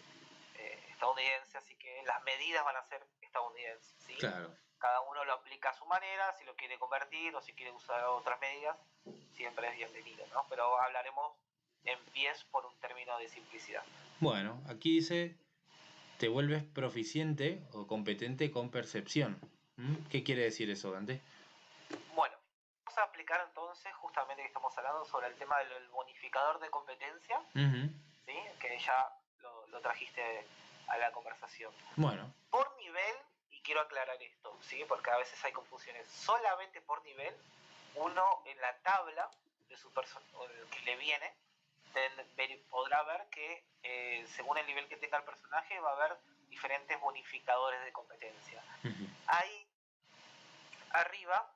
[SPEAKER 2] estadounidense, así que las medidas van a ser estadounidenses, ¿sí?
[SPEAKER 1] Claro.
[SPEAKER 2] Cada uno lo aplica a su manera, si lo quiere convertir o si quiere usar otras medidas, siempre es bienvenido, ¿no? Pero hablaremos en pies por un término de simplicidad.
[SPEAKER 1] Bueno, aquí dice, te vuelves proficiente o competente con percepción. ¿Qué quiere decir eso, Dante?
[SPEAKER 2] Bueno, vamos a aplicar entonces, justamente que estamos hablando sobre el tema del bonificador de competencia, ¿sí? Que ya lo trajiste a la conversación.
[SPEAKER 1] Bueno.
[SPEAKER 2] Por nivel, y quiero aclarar esto, ¿sí? Porque a veces hay confusiones, solamente por nivel, uno en la tabla de su que le viene, podrá ver que según el nivel que tenga el personaje va a haber diferentes bonificadores de competencia. Ahí arriba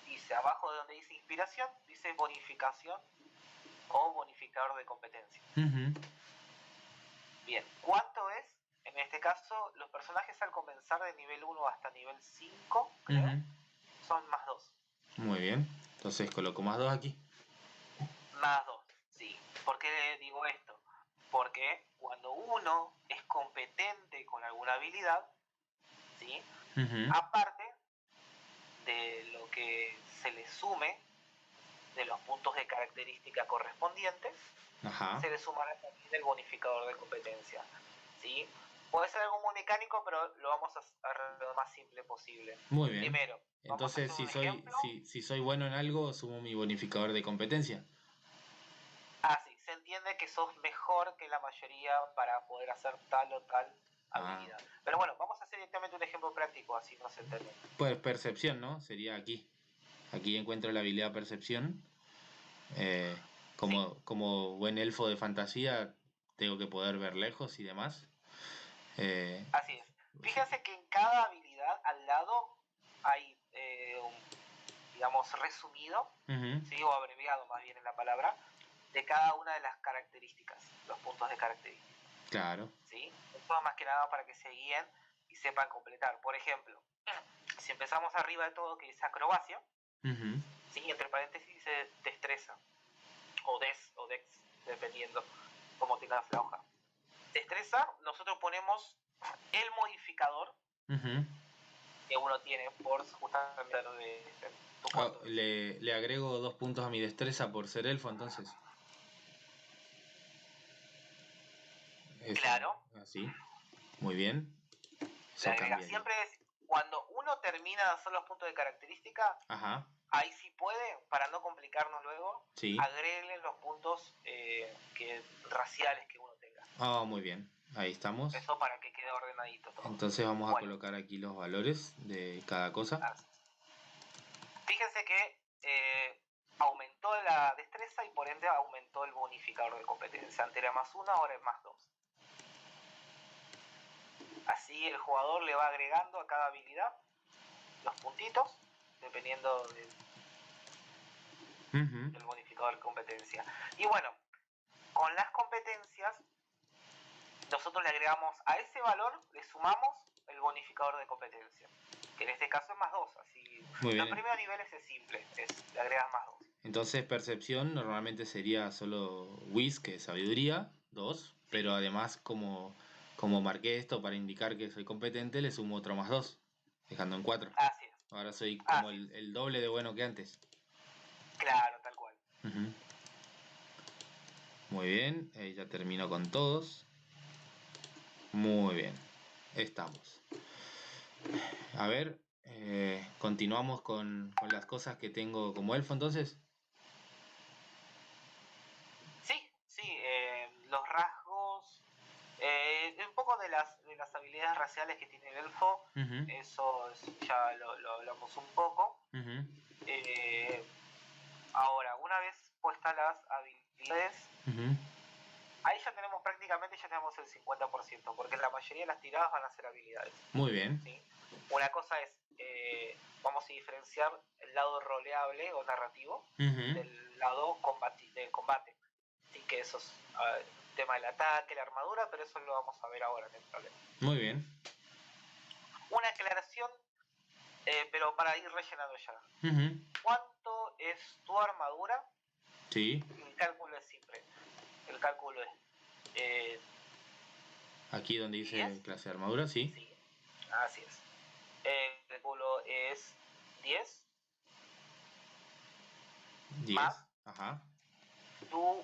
[SPEAKER 2] dice, abajo de donde dice inspiración, dice bonificación o bonificador de competencia. Bien, ¿cuánto es? En este caso, los personajes al comenzar de nivel 1 hasta nivel 5, creo, son más 2.
[SPEAKER 1] Muy bien. Entonces coloco más 2 aquí.
[SPEAKER 2] Más 2, sí. ¿Por qué digo esto? Porque cuando uno es competente con alguna habilidad, ¿sí? Aparte de lo que se le sume de los puntos de característica correspondientes, se le sumará también el bonificador de competencia, ¿sí? Puede ser algo muy mecánico, pero lo vamos a hacer lo más simple posible.
[SPEAKER 1] Muy bien.
[SPEAKER 2] Primero,
[SPEAKER 1] entonces si soy bueno en algo, sumo mi bonificador de competencia.
[SPEAKER 2] Sí, se entiende que sos mejor que la mayoría para poder hacer tal o tal habilidad. Pero bueno, vamos a hacer directamente un ejemplo práctico, así no se entiende.
[SPEAKER 1] Pues percepción, ¿no? Sería aquí. Aquí encuentro la habilidad percepción. Como buen elfo de fantasía, tengo que poder ver lejos y demás.
[SPEAKER 2] Así es. Fíjense que en cada habilidad al lado hay digamos, resumido, ¿sí? O abreviado más bien en la palabra, de cada una de las características, los puntos de característica.
[SPEAKER 1] Claro.
[SPEAKER 2] ¿Sí? Esto más que nada para que se guíen y sepan completar. Por ejemplo, si empezamos arriba de todo, que dice acrobacia, ¿sí? Entre paréntesis dice destreza, o dex, dependiendo cómo tengas la hoja. Destreza, nosotros ponemos el modificador que uno tiene por justamente
[SPEAKER 1] le agrego 2 puntos a mi destreza por ser elfo, entonces.
[SPEAKER 2] Claro.
[SPEAKER 1] Así. Muy bien.
[SPEAKER 2] Le agrega. Siempre es cuando uno termina de hacer los puntos de característica, ahí sí puede, para no complicarnos luego, agreguenle los puntos raciales que uno tenga.
[SPEAKER 1] Muy bien. Ahí estamos.
[SPEAKER 2] Eso para que quede ordenadito todo.
[SPEAKER 1] Entonces vamos a colocar aquí los valores de cada cosa.
[SPEAKER 2] Fíjense que aumentó la destreza y por ende aumentó el bonificador de competencia. Antes era más 1, ahora es más 2. Así el jugador le va agregando a cada habilidad los puntitos, dependiendo del bonificador de competencia. Y bueno, con las competencias, nosotros le agregamos a ese valor, le sumamos el bonificador de competencia, que en este caso es más 2. Así, los primeros niveles es simple, le agregas más 2.
[SPEAKER 1] Entonces percepción normalmente sería solo Whis, que es sabiduría, 2, pero además como marqué esto para indicar que soy competente, le sumo otro más 2, dejando en 4.
[SPEAKER 2] Así es.
[SPEAKER 1] Ahora soy como el doble de bueno que antes.
[SPEAKER 2] Claro, tal cual.
[SPEAKER 1] Muy bien, ahí ya termino con todos. Muy bien, estamos. A ver, continuamos con las cosas que tengo como elfo entonces.
[SPEAKER 2] Sí, los rasgos, un poco de las habilidades raciales que tiene el elfo, eso ya lo hablamos un poco. Ahora, una vez puestas las habilidades, ahí ya tenemos prácticamente el 50%, porque la mayoría de las tiradas van a ser habilidades.
[SPEAKER 1] Muy bien.
[SPEAKER 2] ¿Sí? Una cosa es, vamos a diferenciar el lado roleable o narrativo del lado del combate. Así que eso es el tema del ataque, la armadura, pero eso lo vamos a ver ahora en el problema.
[SPEAKER 1] Muy bien.
[SPEAKER 2] Una aclaración, pero para ir rellenando ya. ¿Cuánto es tu armadura?
[SPEAKER 1] Sí.
[SPEAKER 2] El cálculo es simple. El cálculo es...
[SPEAKER 1] aquí donde dice 10. Clase de armadura, sí.
[SPEAKER 2] Sí, así es. El cálculo es 10.
[SPEAKER 1] 10.
[SPEAKER 2] Más tu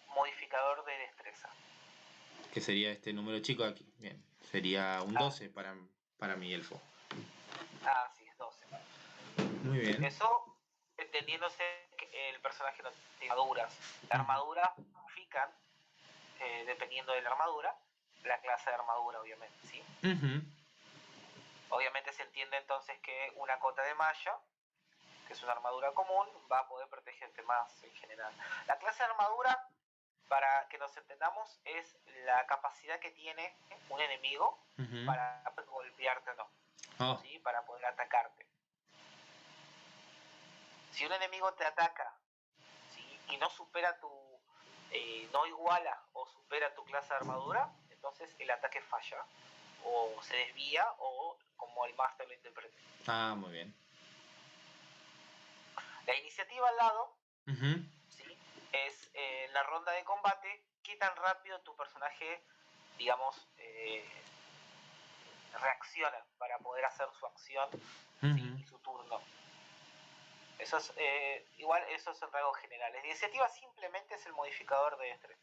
[SPEAKER 2] modificador de destreza.
[SPEAKER 1] Que sería este número chico aquí. Bien. Sería un 12 para mi elfo.
[SPEAKER 2] Sí, es 12.
[SPEAKER 1] Muy bien.
[SPEAKER 2] Eso entendiéndose que el personaje no tiene armaduras. La armadura significan, dependiendo de la armadura, la clase de armadura, obviamente, ¿sí? Obviamente se entiende entonces que una cota de malla, que es una armadura común, va a poder protegerte más en general. La clase de armadura, para que nos entendamos, es la capacidad que tiene un enemigo para golpearte o no, ¿sí? Para poder atacarte. Si un enemigo te ataca, ¿sí? Y no supera no iguala o supera tu clase de armadura, entonces el ataque falla, o se desvía, o como el máster lo interprete.
[SPEAKER 1] Muy bien.
[SPEAKER 2] La iniciativa al lado,
[SPEAKER 1] Ujú.
[SPEAKER 2] ¿sí? Es la ronda de combate, qué tan rápido tu personaje, digamos, reacciona para poder hacer su acción, ¿sí? Y su turno. Eso es, igual eso es en rasgos generales. La iniciativa simplemente es el modificador de estrés.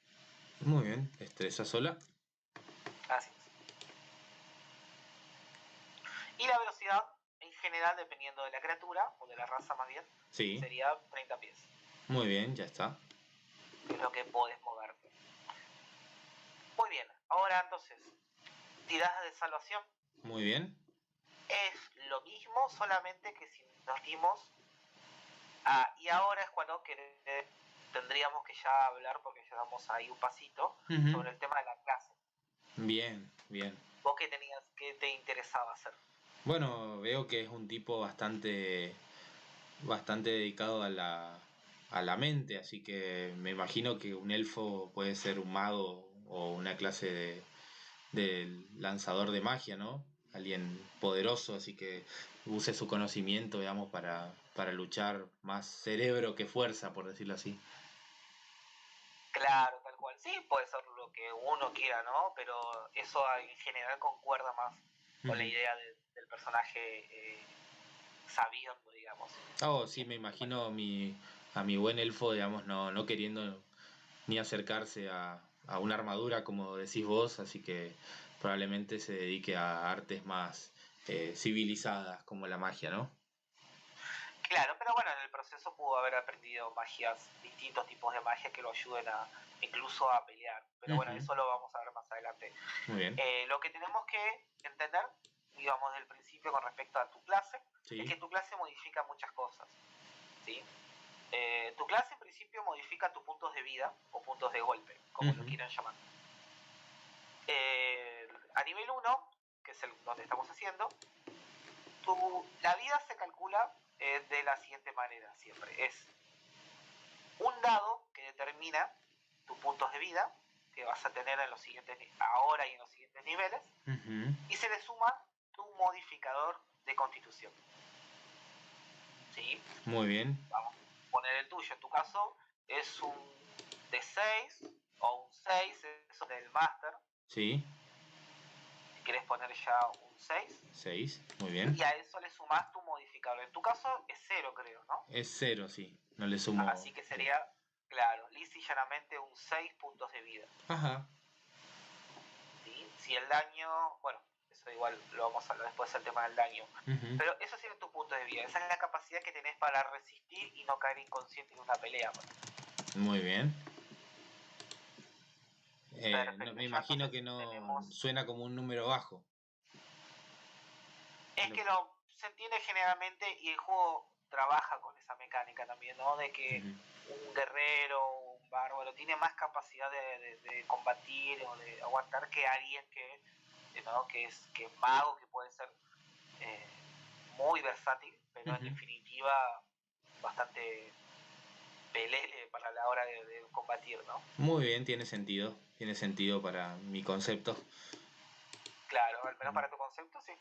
[SPEAKER 1] Muy bien, destreza sola.
[SPEAKER 2] Así es. Y la velocidad, en general, dependiendo de la criatura, o de la raza más bien,
[SPEAKER 1] Sí,
[SPEAKER 2] sería 30 pies.
[SPEAKER 1] muy bien, ya está.
[SPEAKER 2] Que es lo que podés moverte. Muy bien, ahora entonces, tiradas de salvación.
[SPEAKER 1] Muy bien.
[SPEAKER 2] Es lo mismo, solamente que si nos dimos... y ahora es cuando tendríamos que ya hablar, porque ya damos ahí un pasito,
[SPEAKER 1] Ujú.
[SPEAKER 2] sobre el tema de la clase.
[SPEAKER 1] Bien, bien.
[SPEAKER 2] ¿Vos qué te interesaba hacer?
[SPEAKER 1] Bueno, veo que es un tipo bastante dedicado a la mente, así que me imagino que un elfo puede ser un mago o una clase de lanzador de magia, ¿no? Alguien poderoso, así que use su conocimiento, digamos, para luchar más cerebro que fuerza, por decirlo así.
[SPEAKER 2] Claro, tal cual. Sí, puede ser lo que uno quiera, ¿no? Pero eso en general concuerda más con la
[SPEAKER 1] Ujú.
[SPEAKER 2] idea del personaje sabiendo, digamos.
[SPEAKER 1] Oh, sí,
[SPEAKER 2] Bien,
[SPEAKER 1] me
[SPEAKER 2] bueno.
[SPEAKER 1] imagino a mi buen elfo, digamos, no queriendo ni acercarse a una armadura, como decís vos, así que probablemente se dedique a artes más civilizadas, como la magia, ¿no?
[SPEAKER 2] Claro, pero bueno, en el proceso pudo haber aprendido magias, distintos tipos de magia que lo ayuden incluso a pelear. Pero bueno,
[SPEAKER 1] Ujú.
[SPEAKER 2] eso lo vamos a ver más adelante.
[SPEAKER 1] Muy bien,
[SPEAKER 2] Lo que tenemos que entender, digamos, desde el principio con respecto a tu clase, es
[SPEAKER 1] sí.
[SPEAKER 2] que tu clase modifica muchas cosas, ¿sí? Tu clase en principio modifica tus puntos de vida o puntos de golpe, como lo
[SPEAKER 1] Ujú.
[SPEAKER 2] quieran llamar. A nivel 1, que es donde estamos haciendo, la vida se calcula de la siguiente manera siempre. Es un dado que determina tus puntos de vida que vas a tener en los siguientes, ahora y en los siguientes niveles,
[SPEAKER 1] Ujú.
[SPEAKER 2] y se le suma tu modificador de constitución. ¿Sí?
[SPEAKER 1] Muy bien,
[SPEAKER 2] Vamos a poner el tuyo. En tu caso es un D6 o un 6, eso del máster.
[SPEAKER 1] sí.
[SPEAKER 2] Si quieres poner ya un 6.
[SPEAKER 1] 6, muy bien.
[SPEAKER 2] Y a eso le sumas tu modificador. En tu caso es 0, creo, ¿no?
[SPEAKER 1] Es 0, sí. No le sumo.
[SPEAKER 2] Así que sería, claro, lisa y llanamente un 6 puntos de vida.
[SPEAKER 1] Ajá.
[SPEAKER 2] ¿Sí? Si el daño, bueno, eso igual lo vamos a hablar después del tema del daño.
[SPEAKER 1] Ujú.
[SPEAKER 2] Pero eso sería tu punto de vida. Esa es la capacidad que tenés para resistir y no caer inconsciente en una pelea. Bueno.
[SPEAKER 1] Muy bien. Me
[SPEAKER 2] Perfecto, ya
[SPEAKER 1] imagino
[SPEAKER 2] entonces
[SPEAKER 1] que no
[SPEAKER 2] tenemos...
[SPEAKER 1] suena como un número bajo.
[SPEAKER 2] Es
[SPEAKER 1] Lo-
[SPEAKER 2] que se entiende generalmente y el juego trabaja con esa mecánica también, ¿no? De que
[SPEAKER 1] Ujú.
[SPEAKER 2] un guerrero, un bárbaro, tiene más capacidad de combatir o de aguantar que alguien ¿no? que es mago, que puede ser eh, muy versátil, pero en
[SPEAKER 1] Ujú.
[SPEAKER 2] definitiva bastante pelele para la hora de combatir, ¿no?
[SPEAKER 1] Muy bien, tiene sentido para mi concepto.
[SPEAKER 2] Claro, al menos para tu concepto, sí.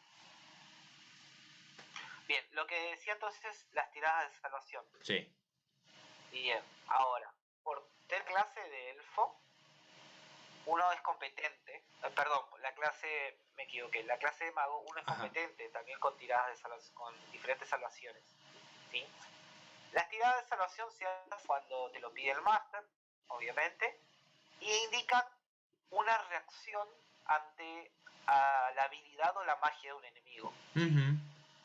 [SPEAKER 2] Bien, lo que decía entonces, las tiradas de salvación.
[SPEAKER 1] Sí.
[SPEAKER 2] Bien, ahora, por ser clase de elfo, uno es competente, perdón, la clase, me equivoqué, la clase de mago, uno es
[SPEAKER 1] Ajá.
[SPEAKER 2] competente también con tiradas de salvación, con diferentes salvaciones, ¿sí? Las tiradas de salvación se hacen cuando te lo pide el máster, obviamente, y indican una reacción ante la habilidad o la magia de un enemigo, ¿sí?
[SPEAKER 1] Ujú.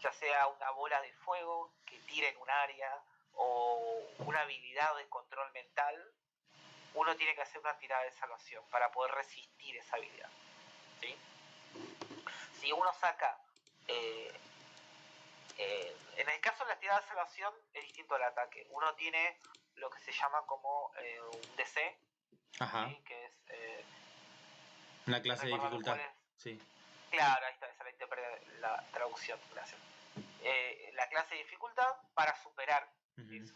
[SPEAKER 2] Ya sea una bola de fuego que tire en un área o una habilidad de control mental, uno tiene que hacer una tirada de salvación para poder resistir esa habilidad, ¿sí? Si uno saca, eh, en el caso de la tirada de salvación es distinto al ataque, uno tiene lo que se llama como un DC,
[SPEAKER 1] Ajá.
[SPEAKER 2] ¿sí? Que es,
[SPEAKER 1] Una clase de
[SPEAKER 2] recordame cuál
[SPEAKER 1] dificultad.
[SPEAKER 2] es.
[SPEAKER 1] Sí.
[SPEAKER 2] Claro, ahí está, esa la traducción, gracias. La clase de dificultad para superar
[SPEAKER 1] Ujú.
[SPEAKER 2] eso.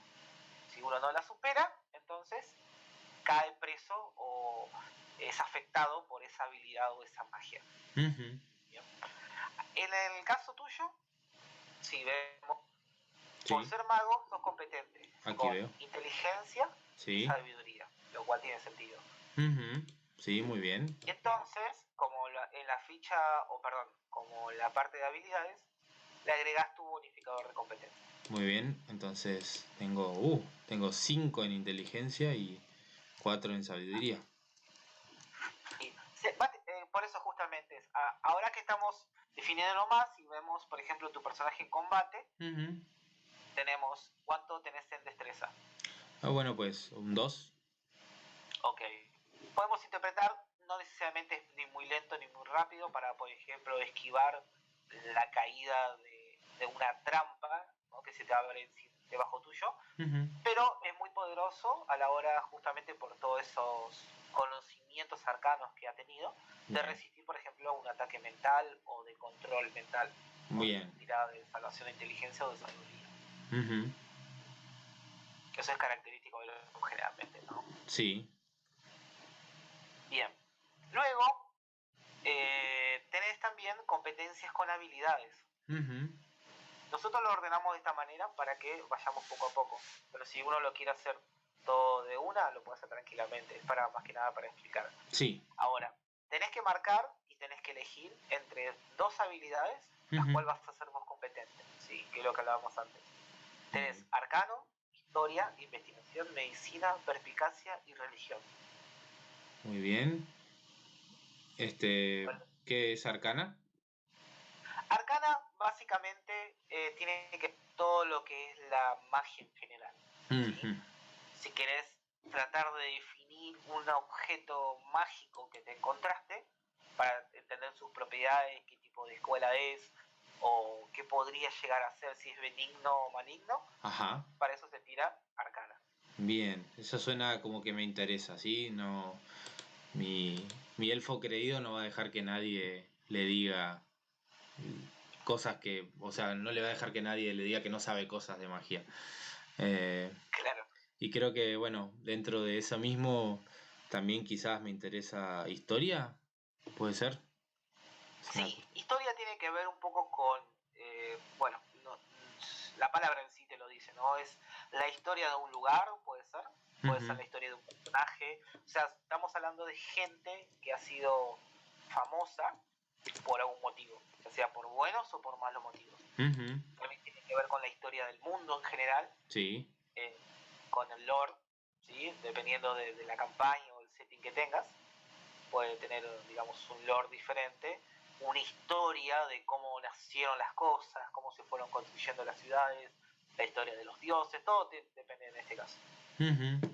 [SPEAKER 2] Si uno no la supera, entonces cae preso o es afectado por esa habilidad o esa magia.
[SPEAKER 1] Ujú.
[SPEAKER 2] ¿Bien? En el caso tuyo, si vemos, Por ser mago, sos competente.
[SPEAKER 1] Aquí
[SPEAKER 2] con
[SPEAKER 1] veo.
[SPEAKER 2] inteligencia y
[SPEAKER 1] Sí.
[SPEAKER 2] sabiduría, lo cual tiene sentido.
[SPEAKER 1] Sí, muy bien.
[SPEAKER 2] Entonces, como en la ficha, como en la parte de habilidades, le agregás tu bonificador de competencia.
[SPEAKER 1] Muy bien, entonces tengo 5 en inteligencia y 4 en sabiduría.
[SPEAKER 2] Y por eso justamente ahora que estamos definiéndolo más y vemos, por ejemplo, tu personaje en combate, tenemos, ¿cuánto tenés en destreza?
[SPEAKER 1] Bueno, pues un 2.
[SPEAKER 2] Ok. Podemos interpretar, no necesariamente ni muy lento ni muy rápido, para, por ejemplo, esquivar la caída de una trampa, ¿no?, que se te abre debajo tuyo, pero es muy poderoso a la hora, justamente por todos esos conocimientos arcanos que ha tenido, de resistir, por ejemplo, un ataque mental o de control mental.
[SPEAKER 1] Muy bien.
[SPEAKER 2] Tirada de salvación de inteligencia o de sabiduría. Eso es característico de lo generalmente, ¿no?
[SPEAKER 1] Sí.
[SPEAKER 2] Bien. Luego, tenés también competencias con habilidades. Nosotros lo ordenamos de esta manera para que vayamos poco a poco. Pero si uno lo quiere hacer todo de una, lo puede hacer tranquilamente. Es más que nada para explicar.
[SPEAKER 1] Sí.
[SPEAKER 2] Ahora, tenés que marcar y tenés que elegir entre 2 habilidades, las cuales vas a ser más competente. Sí, que es lo que hablábamos antes. Tenés arcano, historia, investigación, medicina, perspicacia y religión.
[SPEAKER 1] Muy bien. ¿Qué es arcana?
[SPEAKER 2] Arcana básicamente tiene que todo lo que es la magia en general. ¿Sí? Si querés tratar de definir un objeto mágico que te encontraste, para entender sus propiedades, qué tipo de escuela es, o qué podría llegar a ser, si es benigno o maligno, para eso se tira arcana.
[SPEAKER 1] Bien, eso suena como que me interesa, ¿sí? No, mi elfo creído no va a dejar que nadie le diga cosas que, o sea, no le va a dejar que nadie le diga que no sabe cosas de magia.
[SPEAKER 2] Claro.
[SPEAKER 1] Y creo que, bueno, dentro de eso mismo también quizás me interesa historia, ¿puede ser?
[SPEAKER 2] Sí, historia tiene que ver un poco con, bueno, la palabra en sí te lo dice, ¿no? Es la historia de un lugar, puede ser la historia de un personaje, o sea, estamos hablando de gente que ha sido famosa por algún motivo, ya sea por buenos o por malos motivos. También tiene que ver con la historia del mundo en general,
[SPEAKER 1] sí.
[SPEAKER 2] con el lore, ¿sí? Dependiendo de la campaña o el setting que tengas, puede tener, digamos, un lore diferente, una historia de cómo nacieron las cosas, cómo se fueron construyendo las ciudades, la historia de los dioses, todo depende en este caso.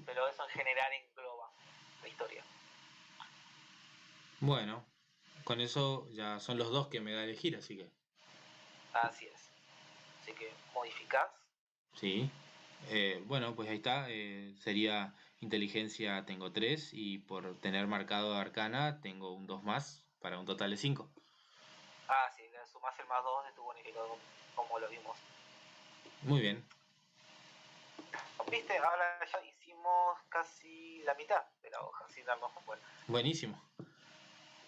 [SPEAKER 2] Pero eso en general engloba la historia.
[SPEAKER 1] Bueno, con eso ya son los 2 que me da a elegir, así que...
[SPEAKER 2] Así es. Así que modificás.
[SPEAKER 1] Sí. Bueno, pues ahí está. Sería inteligencia tengo 3 y por tener marcado arcana tengo un 2 más para un total de 5.
[SPEAKER 2] Sí, le sumás el más 2 de tu bonificador, como lo vimos.
[SPEAKER 1] Muy bien.
[SPEAKER 2] ¿Viste? Ahora ya hicimos casi la mitad de la hoja, sin darnos cuenta.
[SPEAKER 1] Buenísimo.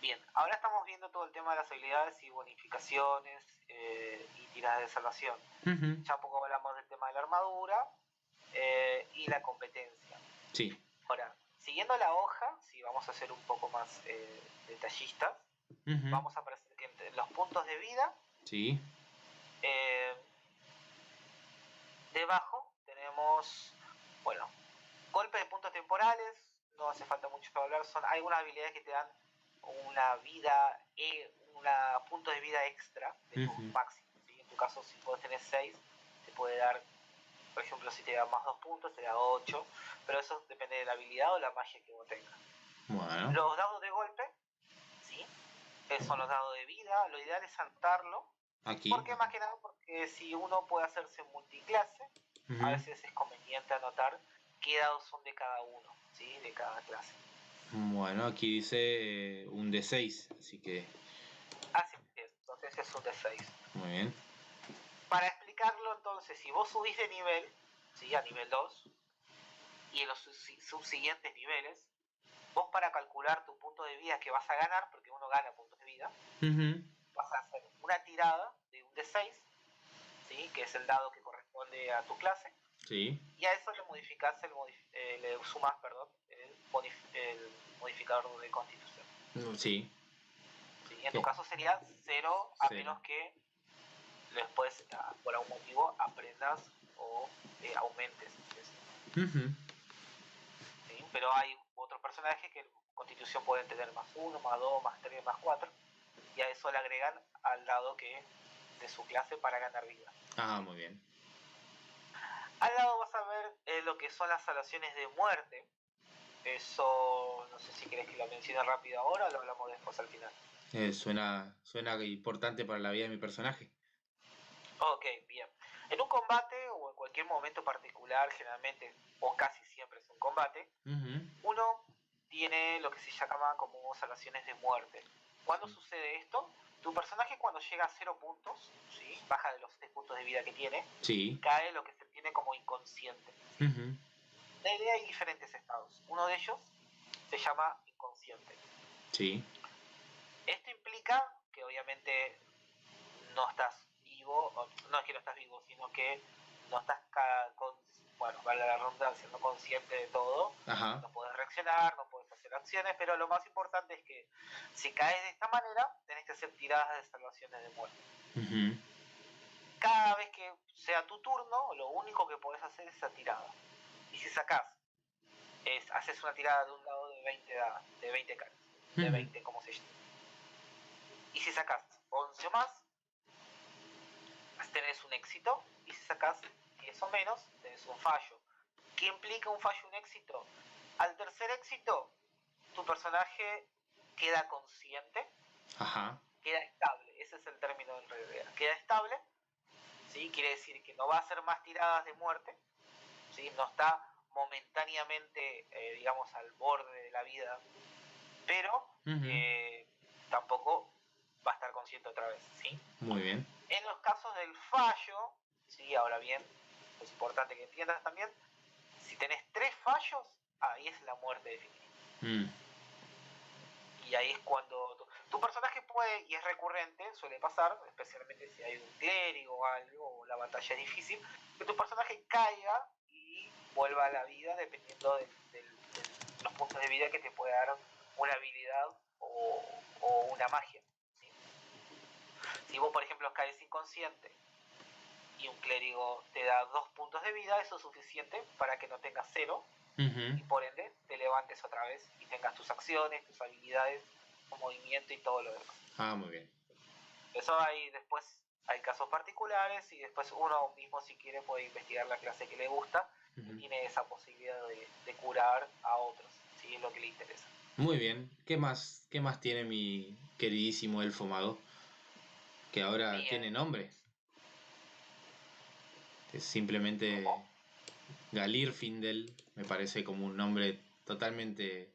[SPEAKER 2] Bien, ahora estamos viendo todo el tema de las habilidades y bonificaciones y tiradas de salvación. Ya un poco hablamos del tema de la armadura y la competencia.
[SPEAKER 1] Sí.
[SPEAKER 2] Ahora, siguiendo la hoja, si vamos a ser un poco más detallistas, vamos a aparecer que entre los puntos de vida,
[SPEAKER 1] sí.
[SPEAKER 2] Debajo tenemos, bueno, golpes de puntos temporales, no hace falta mucho para hablar, son algunas habilidades que te dan una vida, una punto de vida extra de tu máximo. ¿Sí? En tu caso, si puedes tener 6, te puede dar, por ejemplo, si te da más 2 puntos, te da 8, pero eso depende de la habilidad o la magia que vos tengas.
[SPEAKER 1] Bueno.
[SPEAKER 2] Los dados de golpe, ¿sí? Son los dados de vida, lo ideal es anotarlo.
[SPEAKER 1] Aquí.
[SPEAKER 2] ¿Por qué? Más que nada porque si uno puede hacerse multiclase, a veces es conveniente anotar qué dados son de cada uno, ¿sí? De cada clase.
[SPEAKER 1] Bueno, aquí dice un D6, así que...
[SPEAKER 2] Así es, entonces es un D6.
[SPEAKER 1] Muy bien.
[SPEAKER 2] Para explicarlo entonces, si vos subís de nivel, ¿sí? A nivel 2, y en los subsiguientes niveles, vos para calcular tu punto de vida que vas a ganar, porque uno gana puntos de vida, vas a hacer una tirada de un D6, ¿sí? Que es el dado que corresponde a tu clase.
[SPEAKER 1] Sí.
[SPEAKER 2] Y a eso le modificas le sumas, perdón, el modificador de constitución.
[SPEAKER 1] Sí.
[SPEAKER 2] ¿Sí? En tu caso sería 0 a menos que después por algún motivo aprendas o aumentes eso. ¿Sí? Pero hay otros personajes que en constitución pueden tener más 1, más 2, más 3, más 4 y a eso le agregan al dado que de su clase para ganar vida.
[SPEAKER 1] Ah, muy bien.
[SPEAKER 2] Al lado vas a ver lo que son las salvaciones de muerte. Eso no sé si querés que lo mencione rápido ahora o lo hablamos después al final.
[SPEAKER 1] Suena importante para la vida de mi personaje.
[SPEAKER 2] Ok, bien. En un combate o en cualquier momento particular, generalmente o casi siempre es un combate, uno tiene lo que se llama como salvaciones de muerte. ¿Cuándo sucede esto? Tu personaje cuando llega a 0 puntos, ¿sí? Baja de los 6 puntos de vida que tiene, cae lo que se tiene como inconsciente. La idea hay diferentes estados. Uno de ellos se llama inconsciente.
[SPEAKER 1] Sí.
[SPEAKER 2] Esto implica que obviamente no estás vivo, no es que no estás vivo, sino que no estás bueno, vale la redundancia, no consciente de todo.
[SPEAKER 1] Ajá.
[SPEAKER 2] No puedes reaccionar, no puedes hacer acciones, pero lo más importante es que si caes de esta manera, tenés que hacer tiradas de salvaciones de muerte. Cada vez que sea tu turno, lo único que podés hacer es esa tirada. Y si sacás, haces una tirada de un dado de 20 caras, de 20 como se llama. Y si sacás 11 o más, tenés un éxito, y si sacás 10 o menos, tenés un fallo. ¿Qué implica un fallo y un éxito? Al tercer éxito, tu personaje queda consciente, queda estable, ese es el término del regla, queda estable, ¿sí? Quiere decir que no va a hacer más tiradas de muerte, ¿sí? No está momentáneamente, digamos, al borde de la vida, pero tampoco va a estar consciente otra vez, ¿sí?
[SPEAKER 1] Muy bien.
[SPEAKER 2] En los casos del fallo, ¿sí? Ahora bien, es importante que entiendas también, si tenés 3 fallos, ahí es la muerte definitiva. Y ahí es cuando tu personaje puede, y es recurrente, suele pasar, especialmente si hay un clérigo o algo, o la batalla es difícil, que tu personaje caiga y vuelva a la vida dependiendo de los puntos de vida que te puede dar una habilidad o una magia. ¿Sí? Si vos, por ejemplo, caes inconsciente y un clérigo te da 2 puntos de vida, eso es suficiente para que no tengas 0 y por ende te levantes otra vez y tengas tus acciones, tus habilidades, tu movimiento y todo lo demás.
[SPEAKER 1] Ah, muy bien.
[SPEAKER 2] Eso después hay casos particulares y después uno mismo si quiere puede investigar la clase que le gusta y tiene esa posibilidad de curar a otros, si es lo que le interesa.
[SPEAKER 1] Muy bien. ¿Qué más tiene mi queridísimo elfo mago? Que ahora bien. Tiene nombre. Es simplemente Galirfindel. Me parece como un nombre totalmente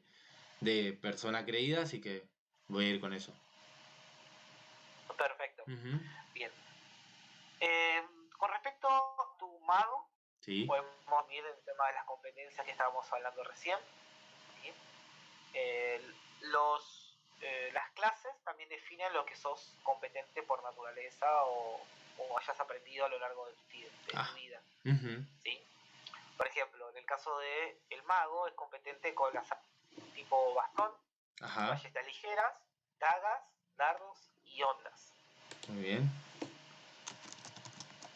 [SPEAKER 1] de persona creída, así que voy a ir con eso.
[SPEAKER 2] Perfecto. Bien. Con respecto a tu mago,
[SPEAKER 1] ¿sí?
[SPEAKER 2] Podemos ir en el tema de las competencias que estábamos hablando recién. ¿Sí? Las clases también definen lo que sos competente por naturaleza o hayas aprendido a lo largo de tu vida. ¿Sí? Por ejemplo, en el caso de el mago es competente con las tipo bastón, ballestas ligeras, dagas, dardos y ondas.
[SPEAKER 1] Muy bien.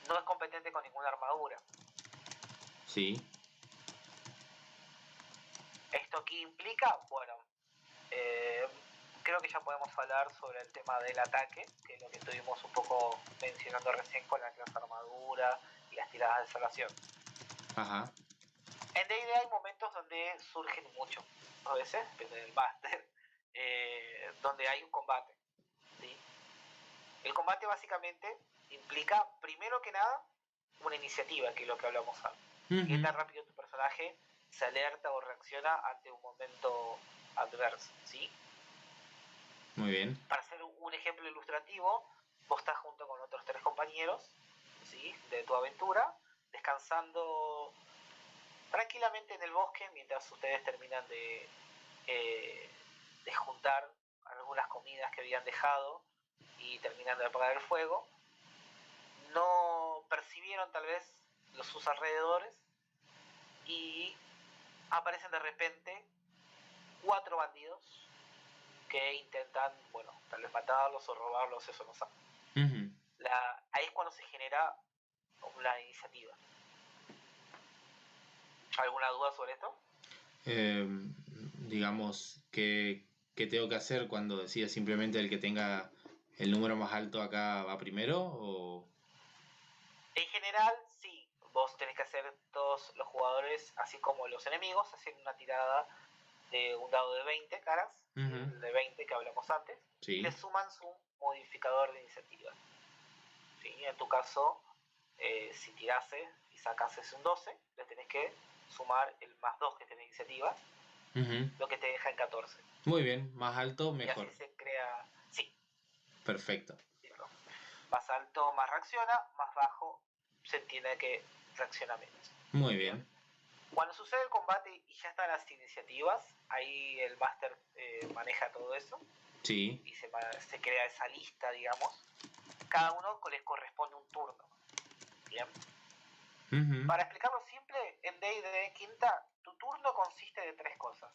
[SPEAKER 2] No es competente con ninguna armadura.
[SPEAKER 1] Sí.
[SPEAKER 2] ¿Esto qué implica? Bueno, creo que ya podemos hablar sobre el tema del ataque, que es lo que estuvimos un poco mencionando recién con la clase armadura y las tiradas de salvación. En D&D hay momentos donde surgen mucho, a veces, depende del máster, donde hay un combate. ¿Sí? El combate básicamente implica, primero que nada, una iniciativa, que es lo que hablamos antes. Qué tan rápido tu personaje se alerta o reacciona ante un momento adverso, ¿sí?
[SPEAKER 1] Muy bien.
[SPEAKER 2] Para hacer un ejemplo ilustrativo, vos estás junto con otros 3 compañeros, ¿sí? De tu aventura, descansando tranquilamente en el bosque mientras ustedes terminan de juntar algunas comidas que habían dejado y terminan de apagar el fuego. No percibieron tal vez sus alrededores y aparecen de repente 4 bandidos que intentan, bueno, tal vez matarlos o robarlos, eso no sabe.
[SPEAKER 1] Ujú.
[SPEAKER 2] Ahí es cuando se genera una iniciativa. ¿Alguna duda sobre esto?
[SPEAKER 1] Digamos, ¿qué tengo que hacer cuando decida simplemente el que tenga el número más alto acá va primero? ¿O?
[SPEAKER 2] En general, sí. Vos tenés que hacer, todos los jugadores, así como los enemigos, hacen una tirada de un dado de 20 caras,
[SPEAKER 1] Ujú.
[SPEAKER 2] el de 20 que hablamos antes,
[SPEAKER 1] Sí.
[SPEAKER 2] y le suman su modificador de iniciativa. ¿Sí? En tu caso, si tirases y sacases un 12, le tenés que sumar el más 2 que tenés de iniciativa,
[SPEAKER 1] Ujú.
[SPEAKER 2] lo que te deja en 14.
[SPEAKER 1] Muy bien, más alto,
[SPEAKER 2] Y
[SPEAKER 1] mejor.
[SPEAKER 2] así se crea, sí,
[SPEAKER 1] Perfecto.
[SPEAKER 2] más alto más reacciona, más bajo se entiende que reacciona menos.
[SPEAKER 1] Muy bien.
[SPEAKER 2] Cuando sucede el combate y ya están las iniciativas, ahí el máster maneja todo eso.
[SPEAKER 1] Sí.
[SPEAKER 2] Y se crea esa lista, digamos. Cada uno les corresponde un turno. Bien.
[SPEAKER 1] Ujú.
[SPEAKER 2] Para explicarlo simple, en D&D quinta, tu turno consiste de 3 cosas.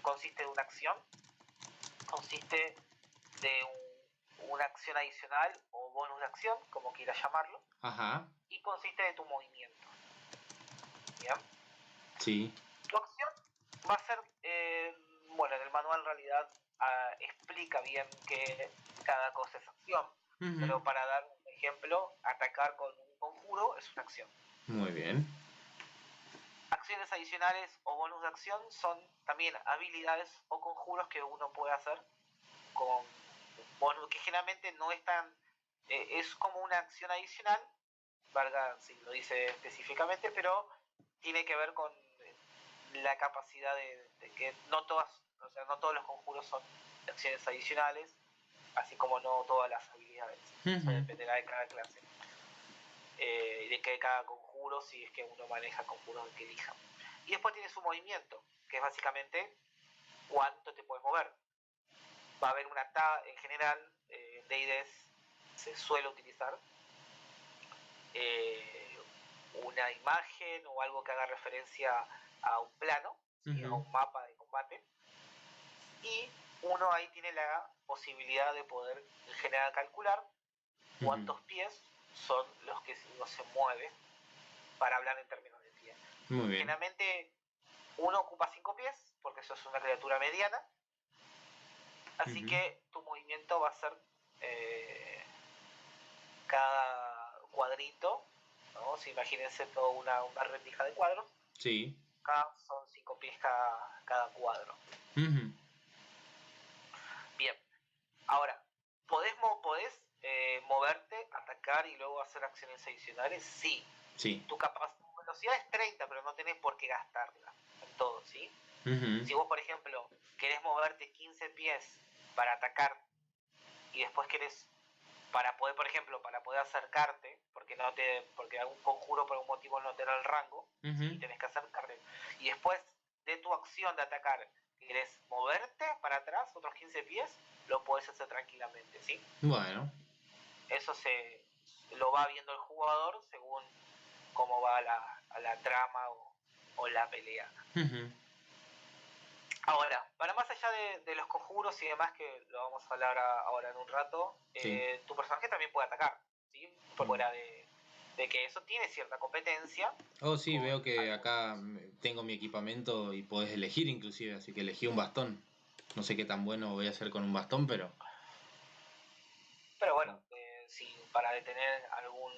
[SPEAKER 2] Consiste de una acción, consiste de una acción adicional o bonus de acción, como quieras llamarlo.
[SPEAKER 1] Ajá.
[SPEAKER 2] Y consiste de tu movimiento. Bien.
[SPEAKER 1] Sí.
[SPEAKER 2] Tu acción va a ser, bueno, en el manual en realidad explica bien que cada cosa es acción.
[SPEAKER 1] Ujú.
[SPEAKER 2] Pero para dar un ejemplo, atacar con un conjuro es una acción.
[SPEAKER 1] Muy bien.
[SPEAKER 2] Acciones adicionales o bonus de acción son también habilidades o conjuros que uno puede hacer con bonus, que generalmente no es tan... es como una acción adicional, valga si lo dice específicamente, pero tiene que ver con la capacidad de que no todas, o sea, no todos los conjuros son acciones adicionales, así como no todas las habilidades. Eso dependerá de cada clase. Y de que cada conjuro, si es que uno maneja conjuros que elija. Y después tiene su movimiento, que es básicamente cuánto te puedes mover. Va a haber una tabla, en general, D&D se suele utilizar una imagen o algo que haga referencia a un plano, ¿sí? A un mapa de combate. Y uno ahí tiene la posibilidad de poder, en general, calcular cuántos pies son los que uno se mueve, para hablar en términos de pie.
[SPEAKER 1] Muy bien.
[SPEAKER 2] Generalmente uno ocupa 5 pies, porque eso es una criatura mediana, así que tu movimiento va a ser cada cuadrito, ¿no? Si imagínense toda una rendija de cuadros.
[SPEAKER 1] Sí.
[SPEAKER 2] Acá son 5 pies cada cuadro. Bien. Ahora, ¿podés moverte, atacar y luego hacer acciones adicionales? Sí.
[SPEAKER 1] Sí.
[SPEAKER 2] Tu velocidad es 30, pero no tenés por qué gastarla en todo, ¿sí? Si vos, por ejemplo, querés moverte 15 pies para atacar y después querés, para poder, por ejemplo, para poder acercarte, porque algún conjuro por algún motivo no te da el rango, ¿sí? Tenés que acercarte. Y después de tu acción de atacar, querés moverte para atrás otros 15 pies, lo podés hacer tranquilamente, ¿sí?
[SPEAKER 1] Bueno.
[SPEAKER 2] Eso lo va viendo el jugador según cómo va la trama o la pelea. Ahora, para más allá de los conjuros y demás, que lo vamos a hablar ahora en un rato,
[SPEAKER 1] Sí.
[SPEAKER 2] tu personaje también puede atacar, ¿sí? Por fuera de que eso tiene cierta competencia.
[SPEAKER 1] Oh, sí, veo que acá tengo mi equipamiento y podés elegir inclusive, así que elegí un bastón. No sé qué tan bueno voy a hacer con un bastón, pero...
[SPEAKER 2] Pero bueno, si para detener algún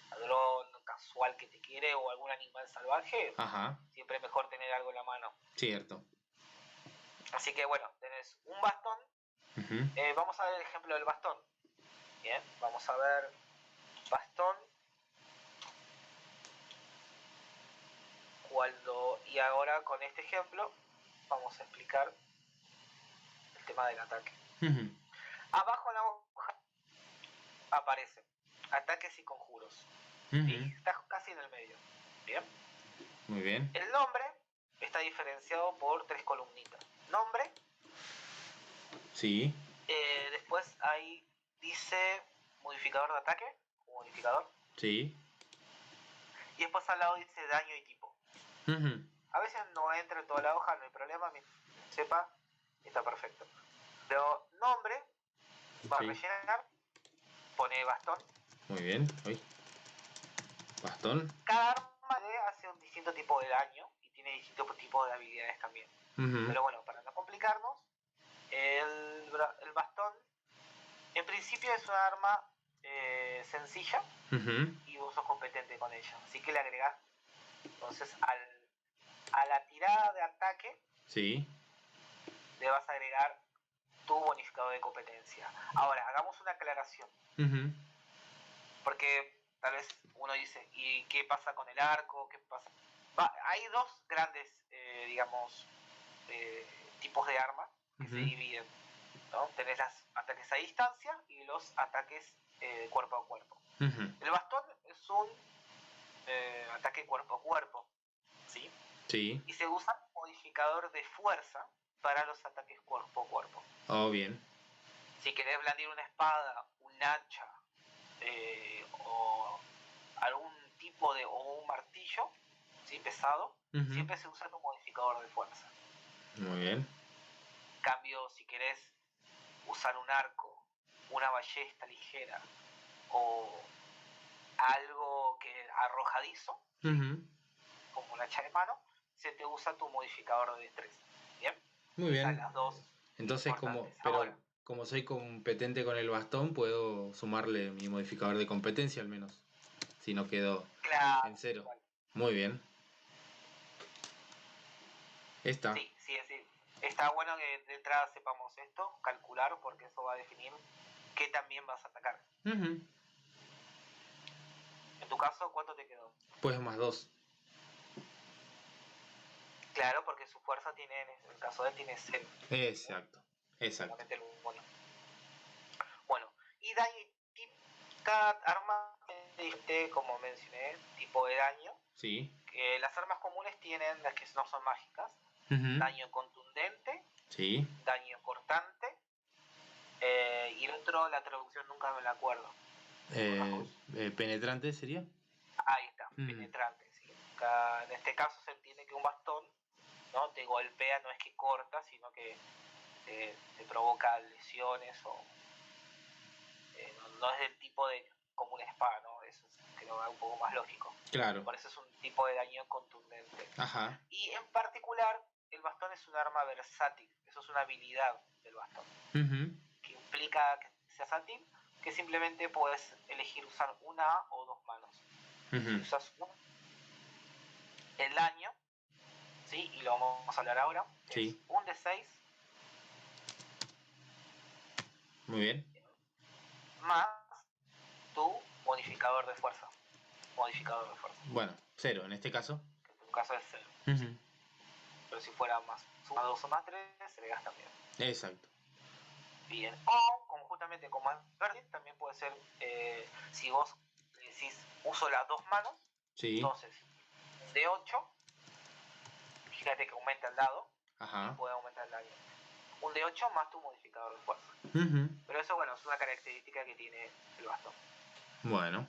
[SPEAKER 2] ladrón casual que te quiere o algún animal salvaje,
[SPEAKER 1] Ajá.
[SPEAKER 2] siempre es mejor tener algo en la mano.
[SPEAKER 1] Cierto.
[SPEAKER 2] Así que bueno, tenés un bastón. Vamos a ver el ejemplo del bastón. Bien, vamos a ver bastón. Y ahora con este ejemplo vamos a explicar el tema del ataque. Abajo en la hoja aparecen ataques y conjuros. ¿Sí? Está casi en el medio. Bien.
[SPEAKER 1] Muy bien.
[SPEAKER 2] El nombre está diferenciado por 3 columnitas. Nombre.
[SPEAKER 1] Sí.
[SPEAKER 2] Después ahí dice modificador de ataque. Modificador.
[SPEAKER 1] Sí.
[SPEAKER 2] Y después al lado dice daño y tipo. A veces no entra en toda la hoja, no hay problema, sepa, está perfecto. Pero nombre, va a rellenar, pone bastón.
[SPEAKER 1] Muy bien. Uy. Bastón.
[SPEAKER 2] Cada arma hace un distinto tipo de daño y tiene distintos tipos de habilidades también. Pero bueno, para no complicarnos, el bastón en principio es una arma sencilla y vos sos competente con ella. Así que le agregás, entonces a la tirada de ataque,
[SPEAKER 1] sí,
[SPEAKER 2] le vas a agregar tu bonificador de competencia. Ahora, hagamos una aclaración. Porque tal vez uno dice, ¿y qué pasa con el arco? ¿Qué pasa? Hay dos grandes, digamos, tipos de armas que se dividen, ¿no? Tenés los ataques a distancia y los ataques cuerpo a cuerpo. El bastón es un ataque cuerpo a cuerpo, ¿sí?
[SPEAKER 1] Sí.
[SPEAKER 2] Y se usa un modificador de fuerza para los ataques cuerpo a cuerpo.
[SPEAKER 1] Oh, bien.
[SPEAKER 2] Si querés blandir una espada, un hacha, o algún tipo de, o un martillo, ¿sí? Pesado, siempre se usa tu modificador de fuerza.
[SPEAKER 1] Muy bien.
[SPEAKER 2] En cambio, si querés usar un arco, una ballesta ligera o algo que arrojadizo, como un hacha de mano, se te usa tu modificador de destreza. ¿Bien?
[SPEAKER 1] Muy bien.
[SPEAKER 2] Están las dos.
[SPEAKER 1] Entonces, como soy competente con el bastón, puedo sumarle mi modificador de competencia al menos. Si no quedo en cero. Igual. Muy bien. Esta.
[SPEAKER 2] Sí. Está bueno que de entrada sepamos esto, calcular, porque eso va a definir qué también vas a atacar. En tu caso, ¿cuánto te quedó?
[SPEAKER 1] Pues +2.
[SPEAKER 2] Claro, porque su fuerza tiene, en el caso de él, tiene 0.
[SPEAKER 1] Exacto.
[SPEAKER 2] Bueno, y daño y tipo. Cada arma tiene, como mencioné, tipo de daño.
[SPEAKER 1] Sí.
[SPEAKER 2] Que las armas comunes tienen, las que no son mágicas, daño contundente,
[SPEAKER 1] sí.
[SPEAKER 2] daño cortante, y el otro, la traducción nunca me la acuerdo.
[SPEAKER 1] ¿Penetrante sería?
[SPEAKER 2] Ahí está, penetrante. ¿Sí? En este caso se entiende que un bastón, ¿no? Te golpea, no es que corta, sino que te provoca lesiones o no es del tipo de como una espada, ¿no? Eso creo que es un poco más lógico.
[SPEAKER 1] Claro.
[SPEAKER 2] Por eso es un tipo de daño contundente.
[SPEAKER 1] Ajá.
[SPEAKER 2] Y en particular, el bastón es un arma versátil. Eso es una habilidad del bastón. Que implica que sea versátil, que simplemente puedes elegir usar una o dos manos. Si usas el daño, ¿sí? Y lo vamos a hablar ahora, es un D6.
[SPEAKER 1] Muy bien.
[SPEAKER 2] Más tu modificador de fuerza.
[SPEAKER 1] Bueno, 0 en este caso.
[SPEAKER 2] Que en tu caso es 0. Pero si fuera más 2 o más 3, agregas también.
[SPEAKER 1] Exacto.
[SPEAKER 2] Bien. O, conjuntamente como es verde, también puede ser, si vos decís uso las dos manos, entonces de 8, fíjate que aumenta el dado, y puede aumentar el daño. Un de 8 más tu modificador de fuerza. Pero eso, bueno, es una característica que tiene el bastón.
[SPEAKER 1] Bueno.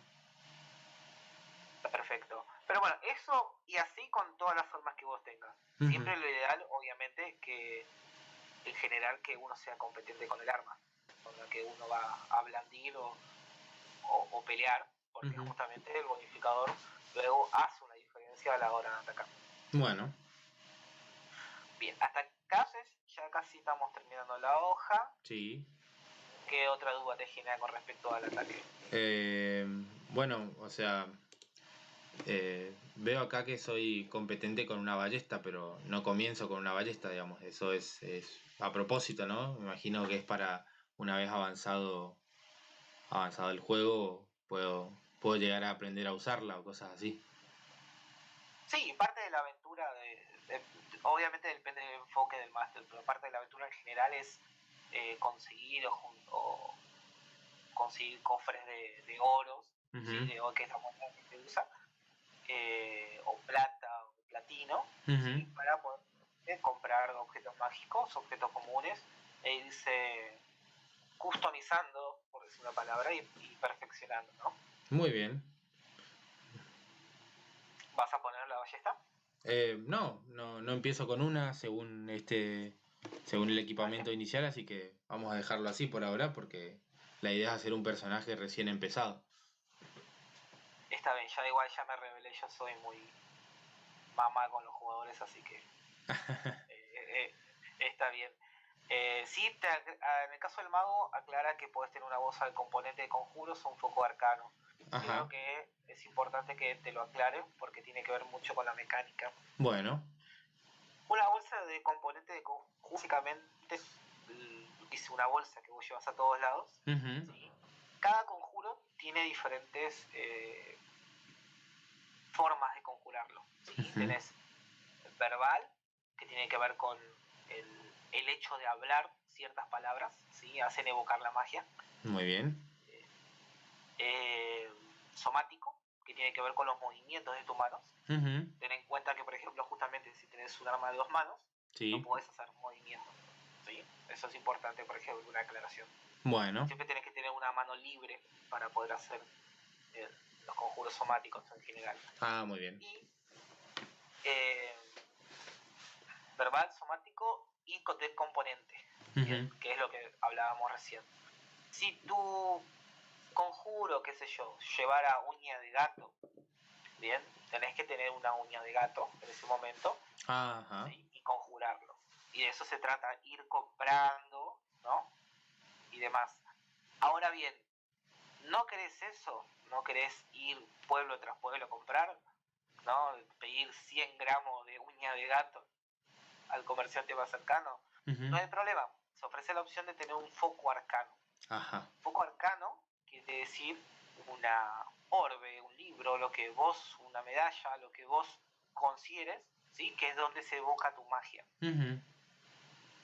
[SPEAKER 2] Perfecto. Pero bueno, eso y así con todas las formas que vos tengas. Siempre lo ideal, obviamente, que en general que uno sea competente con el arma, con la que uno va a blandir o pelear, porque justamente el bonificador luego hace una diferencia a la hora de atacar.
[SPEAKER 1] Bueno.
[SPEAKER 2] Bien, hasta acá ya casi estamos terminando la hoja.
[SPEAKER 1] Sí.
[SPEAKER 2] ¿Qué otra duda te genera con respecto al ataque?
[SPEAKER 1] Bueno, o sea, veo acá que soy competente con una ballesta, pero no comienzo con una ballesta, digamos. Eso es a propósito, ¿no? Me imagino que es para una vez avanzado el juego, puedo llegar a aprender a usarla o cosas así.
[SPEAKER 2] Sí, parte de la aventura, obviamente depende del enfoque del máster, pero parte de la aventura en general es conseguir o conseguir cofres de oros, ¿sí? Que es la moneda que se usa, o plata o platino, ¿sí? Para poder comprar objetos mágicos, objetos comunes, e irse customizando, por decir una palabra, y perfeccionando, ¿no?
[SPEAKER 1] Muy bien.
[SPEAKER 2] ¿Vas a poner la ballesta?
[SPEAKER 1] No empiezo con una según el equipamiento
[SPEAKER 2] Vale.
[SPEAKER 1] inicial, así que vamos a dejarlo así por ahora porque la idea es hacer un personaje recién empezado.
[SPEAKER 2] Está bien, ya igual ya me revelé, yo soy muy mamá con los jugadores, así que está bien. Sí, en el caso del mago, aclara que puedes tener una bolsa de componente de conjuros o un foco arcano.
[SPEAKER 1] Ajá.
[SPEAKER 2] Creo que es importante que te lo aclare porque tiene que ver mucho con la mecánica.
[SPEAKER 1] Bueno.
[SPEAKER 2] Una bolsa de componente de conjuros, básicamente, dice una bolsa que vos llevas a todos lados.
[SPEAKER 1] Uh-huh.
[SPEAKER 2] ¿Sí? Cada conjuro tiene diferentes formas de conjurarlo. ¿Sí? Uh-huh. Tenés verbal, que tiene que ver con el hecho de hablar ciertas palabras, ¿sí? Hacen evocar la magia.
[SPEAKER 1] Muy bien.
[SPEAKER 2] Somático, que tiene que ver con los movimientos de tus manos.
[SPEAKER 1] Uh-huh.
[SPEAKER 2] Ten en cuenta que, por ejemplo, justamente si tenés un arma de 2 manos,
[SPEAKER 1] sí,
[SPEAKER 2] no podés hacer movimientos. ¿Sí? Eso es importante, por ejemplo, una aclaración.
[SPEAKER 1] Bueno.
[SPEAKER 2] Siempre tenés que tener una mano libre para poder hacer los conjuros somáticos en general.
[SPEAKER 1] Ah, muy bien.
[SPEAKER 2] Y verbal, somático y de componente, uh-huh. Que es lo que hablábamos recién. Si tu conjuro, qué sé yo, llevara uña de gato, bien, tenés que tener una uña de gato en ese momento, ¿sí? Y conjurarlo. Y de eso se trata, ir comprando, ¿no? Y demás. Ahora bien, ¿no querés eso? ¿No querés ir pueblo tras pueblo a comprar? ¿No? Pedir 100 gramos de uña de gato al comerciante más cercano. Uh-huh. No hay problema. Se ofrece la opción de tener un foco arcano.
[SPEAKER 1] Ajá.
[SPEAKER 2] Foco arcano quiere decir una orbe, un libro, lo que vos, una medalla, lo que vos consideres, ¿sí? Que es donde se evoca tu magia. Uh-huh.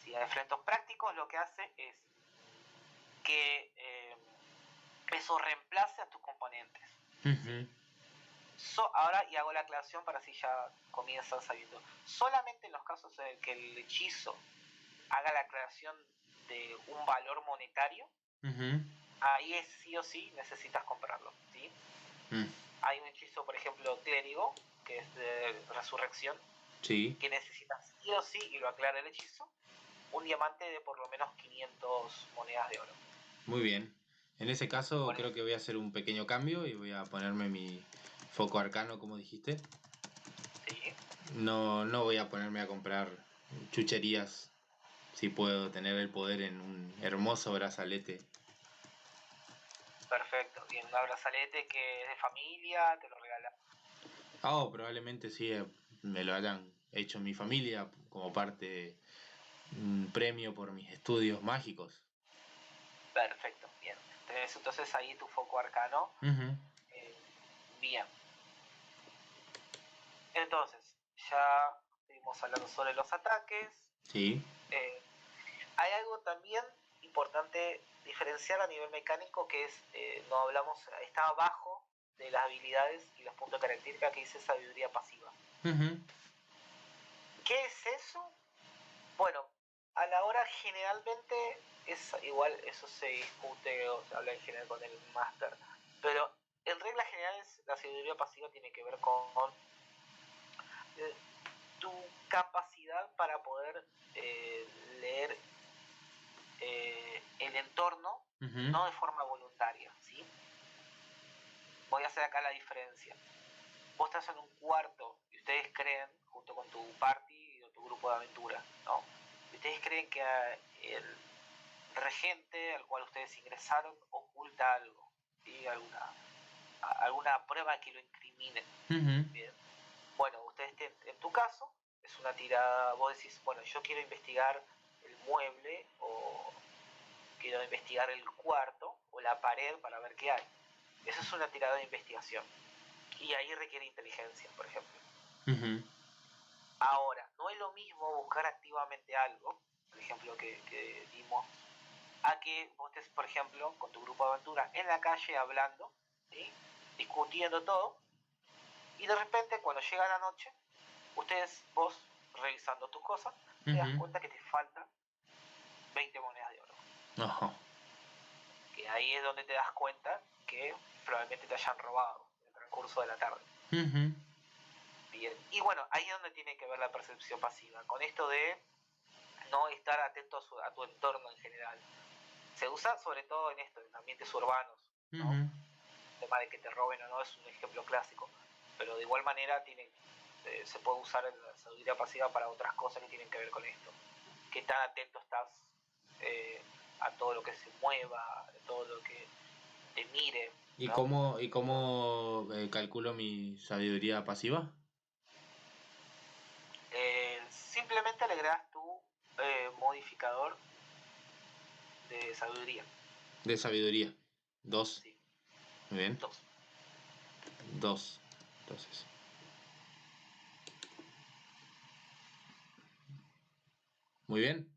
[SPEAKER 2] ¿Sí? A efectos prácticos lo que hace es que eso reemplace a tus componentes. Uh-huh. Ahora, y hago la aclaración para así ya comienzan sabiendo. Solamente en los casos en que el hechizo haga la aclaración de un valor monetario, uh-huh. Ahí es sí o sí necesitas comprarlo, ¿sí? Hay un hechizo, por ejemplo, clérigo, que es de resurrección,
[SPEAKER 1] sí.
[SPEAKER 2] Que necesitas sí o sí, y lo aclara el hechizo, un diamante de por lo menos 500 monedas de oro.
[SPEAKER 1] Muy bien. En ese caso creo que voy a hacer un pequeño cambio y voy a ponerme mi foco arcano, como dijiste.
[SPEAKER 2] Sí.
[SPEAKER 1] No voy a ponerme a comprar chucherías si puedo tener el poder en un hermoso brazalete.
[SPEAKER 2] Perfecto. Bien, un brazalete que es de familia, te lo regala.
[SPEAKER 1] Probablemente sí me lo hayan hecho mi familia como parte de un premio por mis estudios mágicos.
[SPEAKER 2] Perfecto, bien. Tenés entonces ahí tu foco arcano. Uh-huh. Bien. Entonces, ya estuvimos hablando sobre los ataques.
[SPEAKER 1] Sí.
[SPEAKER 2] Hay algo también importante diferenciar a nivel mecánico que es, no hablamos, está abajo de las habilidades y los puntos de característica que dice sabiduría pasiva. Uh-huh. ¿Qué es eso? Bueno, a la hora generalmente es igual, eso se discute o se habla en general con el máster, pero en reglas generales la sabiduría pasiva tiene que ver con tu capacidad para poder leer el entorno, uh-huh. No de forma voluntaria, ¿sí? Voy a hacer acá la diferencia. Vos estás en un cuarto y ustedes creen, junto con tu party o tu grupo de aventura, ¿no? Y ustedes creen que el regente al cual ustedes ingresaron oculta algo, ¿sí? Alguna prueba que lo incrimine. Uh-huh. Bien. Bueno, ustedes en tu caso es una tirada, vos decís, bueno, yo quiero investigar el mueble o quiero investigar el cuarto o la pared para ver qué hay. Eso es una tirada de investigación. Y ahí requiere inteligencia, por ejemplo. Uh-huh. Ahora, no es lo mismo buscar activamente algo, por ejemplo, que dimos, a que vos estés, por ejemplo, con tu grupo de aventura en la calle hablando, ¿sí? Discutiendo todo, y de repente, cuando llega la noche, vos revisando tus cosas, uh-huh. Te das cuenta que te faltan 20 monedas de oro.
[SPEAKER 1] Uh-huh.
[SPEAKER 2] Que ahí es donde te das cuenta que probablemente te hayan robado en el transcurso de la tarde. Uh-huh. Bien. Y bueno, ahí es donde tiene que ver la percepción pasiva, con esto de no estar atento a tu entorno en general. Se usa sobre todo en esto, en ambientes urbanos, ¿no?
[SPEAKER 1] Ujú.
[SPEAKER 2] El tema de que te roben o no es un ejemplo clásico, pero de igual manera se puede usar la sabiduría pasiva para otras cosas que tienen que ver con esto. Qué tan atento estás a todo lo que se mueva, a todo lo que te mire,
[SPEAKER 1] ¿Y
[SPEAKER 2] ¿no?
[SPEAKER 1] cómo calculo mi sabiduría pasiva?
[SPEAKER 2] Simplemente le agregas tu modificador de sabiduría.
[SPEAKER 1] De sabiduría. 2.
[SPEAKER 2] Sí,
[SPEAKER 1] Muy bien.
[SPEAKER 2] 2.
[SPEAKER 1] 2. Entonces. Muy bien.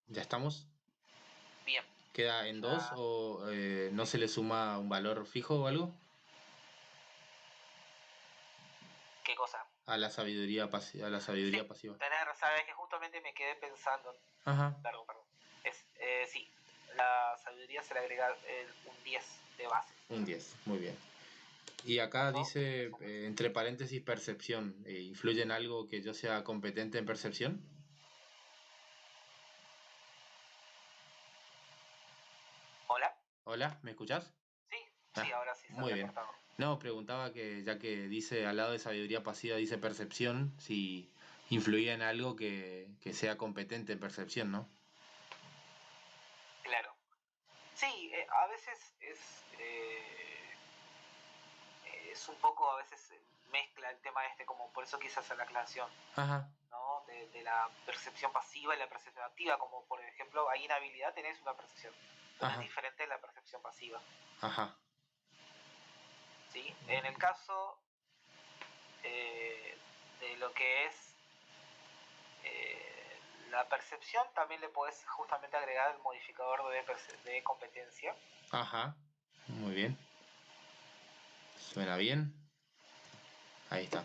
[SPEAKER 1] ¿Ya estamos?
[SPEAKER 2] Bien.
[SPEAKER 1] ¿Queda en 2
[SPEAKER 2] Ya.
[SPEAKER 1] o no se le suma un valor fijo o algo?
[SPEAKER 2] ¿Qué cosa?
[SPEAKER 1] A la sabiduría pasiva. A la sabiduría
[SPEAKER 2] Sí,
[SPEAKER 1] pasiva.
[SPEAKER 2] sabes que justamente me quedé pensando.
[SPEAKER 1] Ajá.
[SPEAKER 2] Perdón. Sí, la sabiduría se le agrega un 10 de base.
[SPEAKER 1] Un 10. Muy bien. Y acá
[SPEAKER 2] ¿No?
[SPEAKER 1] dice, entre paréntesis, percepción. ¿Influye en algo que yo sea competente en percepción?
[SPEAKER 2] ¿Hola?
[SPEAKER 1] Hola, ¿me escuchás?
[SPEAKER 2] Sí, sí,
[SPEAKER 1] Ah,
[SPEAKER 2] ahora sí se
[SPEAKER 1] muy
[SPEAKER 2] había
[SPEAKER 1] bien.
[SPEAKER 2] cortado.
[SPEAKER 1] No, preguntaba que ya que dice al lado de sabiduría pasiva, dice percepción, si influía en algo que sea competente en percepción, ¿no?
[SPEAKER 2] Claro. Sí, a veces es un poco, a veces mezcla el tema este, como por eso quise hacer la aclaración,
[SPEAKER 1] Ajá,
[SPEAKER 2] ¿no? De la percepción pasiva y la percepción activa, como por ejemplo, ahí en habilidad tenés una percepción, pero es
[SPEAKER 1] ajá,
[SPEAKER 2] diferente de la percepción pasiva,
[SPEAKER 1] ajá.
[SPEAKER 2] ¿sí? En el caso de lo que es la percepción, también le podés justamente agregar el modificador de competencia.
[SPEAKER 1] Ajá, muy bien. Suena bien. Ahí está.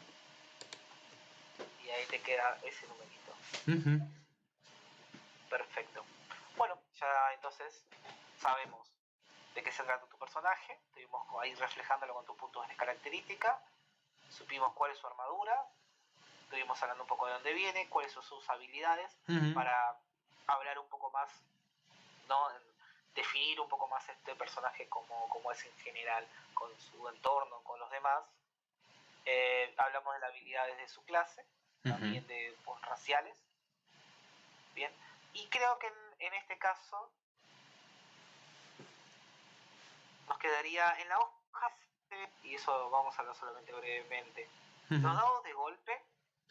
[SPEAKER 2] Y ahí te queda ese numerito.
[SPEAKER 1] Ujú.
[SPEAKER 2] Perfecto. Bueno, ya entonces sabemos de qué se trata tu personaje, estuvimos ahí reflejándolo con tus puntos de característica, supimos cuál es su armadura, estuvimos hablando un poco de dónde viene, cuáles son sus habilidades,
[SPEAKER 1] Ujú.
[SPEAKER 2] para hablar un poco más, ¿no? Definir un poco más este personaje como es en general, con su entorno, con los demás. Hablamos de las habilidades de su clase,
[SPEAKER 1] Ujú.
[SPEAKER 2] también de raciales, bien, y creo que en este caso nos quedaría en la hoja, y eso vamos a hablar solamente brevemente.
[SPEAKER 1] Ujú.
[SPEAKER 2] Los dados de golpe,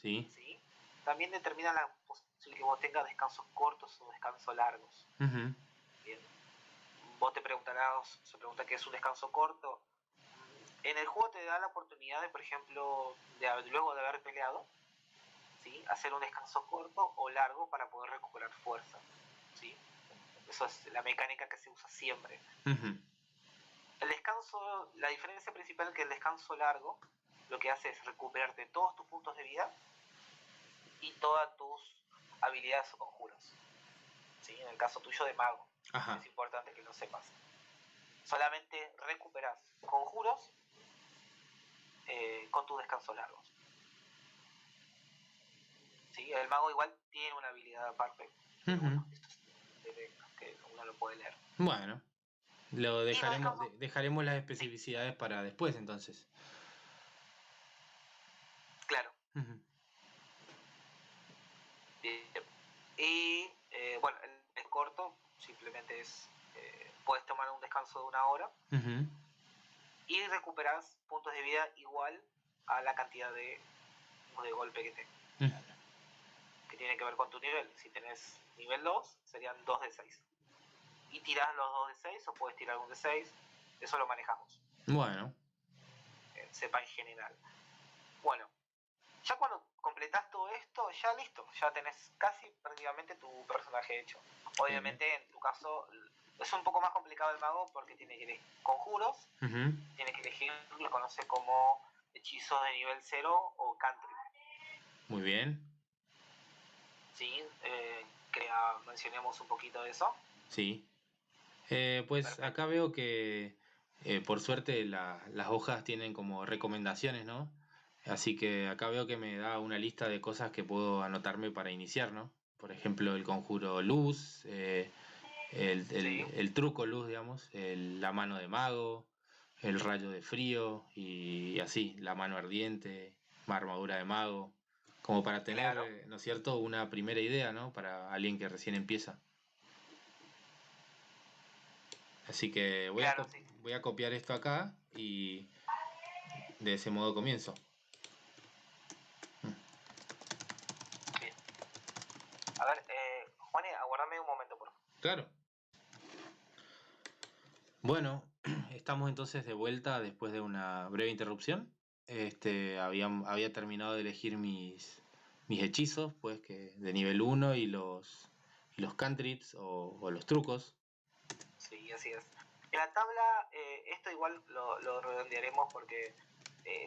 [SPEAKER 1] Sí.
[SPEAKER 2] ¿sí? También determinan la posibilidad que vos tengas descansos cortos o descansos largos.
[SPEAKER 1] Ujú.
[SPEAKER 2] Bien. Vos se pregunta qué es un descanso corto. En el juego te da la oportunidad de, por ejemplo, luego de haber peleado, ¿sí? Hacer un descanso corto o largo para poder recuperar fuerza, ¿sí? Eso es la mecánica que se usa siempre.
[SPEAKER 1] Ujú.
[SPEAKER 2] El descanso, la diferencia principal es que el descanso largo lo que hace es recuperarte todos tus puntos de vida y todas tus habilidades o conjuros. ¿Sí? En el caso tuyo de mago,
[SPEAKER 1] Ajá.
[SPEAKER 2] es importante que lo sepas. Solamente recuperas conjuros con tus descansos largos. ¿Sí? El mago igual tiene una habilidad aparte, pero
[SPEAKER 1] Ujú.
[SPEAKER 2] bueno, esto es que uno lo puede leer.
[SPEAKER 1] Bueno, lo
[SPEAKER 2] Y los
[SPEAKER 1] dejaremos,
[SPEAKER 2] descansos,
[SPEAKER 1] dejaremos las
[SPEAKER 2] sí,
[SPEAKER 1] especificidades para después entonces.
[SPEAKER 2] claro.
[SPEAKER 1] Ujú.
[SPEAKER 2] Y bueno, el es corto, simplemente es, puedes tomar un descanso de 1 hora
[SPEAKER 1] Ujú.
[SPEAKER 2] y recuperas puntos de vida igual a la cantidad de golpe que tengas,
[SPEAKER 1] Ujú.
[SPEAKER 2] que tiene que ver con tu nivel. Si tenés nivel 2, serían 2 de 6. Y tirás los 2 de 6 o puedes tirar un de 6, eso lo manejamos,
[SPEAKER 1] Bueno.
[SPEAKER 2] sepa en general. Bueno, ya cuando completás todo esto, ya listo, ya tenés casi prácticamente tu personaje hecho.
[SPEAKER 1] Bien.
[SPEAKER 2] Obviamente en tu caso es un poco más complicado el mago porque tiene que elegir conjuros,
[SPEAKER 1] Ujú.
[SPEAKER 2] tiene que elegir lo que conoce como hechizos de nivel 0 o country.
[SPEAKER 1] Muy bien.
[SPEAKER 2] ¿Sí? Que mencionemos un poquito de eso.
[SPEAKER 1] Sí. Pues acá
[SPEAKER 2] Perfecto.
[SPEAKER 1] veo que por suerte las hojas tienen como recomendaciones, ¿no? Así que acá veo que me da una lista de cosas que puedo anotarme para iniciar, ¿no? Por ejemplo, el conjuro luz,
[SPEAKER 2] Sí,
[SPEAKER 1] el truco luz, digamos, la mano de mago, el rayo de frío y así, la mano ardiente, armadura de mago, como para tener,
[SPEAKER 2] claro,
[SPEAKER 1] ¿no es cierto?, una primera idea, ¿no? Para alguien que recién empieza. Así que
[SPEAKER 2] claro, sí.
[SPEAKER 1] voy a copiar esto acá y de ese modo comienzo.
[SPEAKER 2] Bien. A ver, Juani, aguardame un momento, por favor.
[SPEAKER 1] Claro. Bueno, estamos entonces de vuelta después de una breve interrupción. Había terminado de elegir mis hechizos, pues que de nivel uno y los cantrips o los trucos.
[SPEAKER 2] Sí, así es. En la tabla, esto igual lo redondearemos porque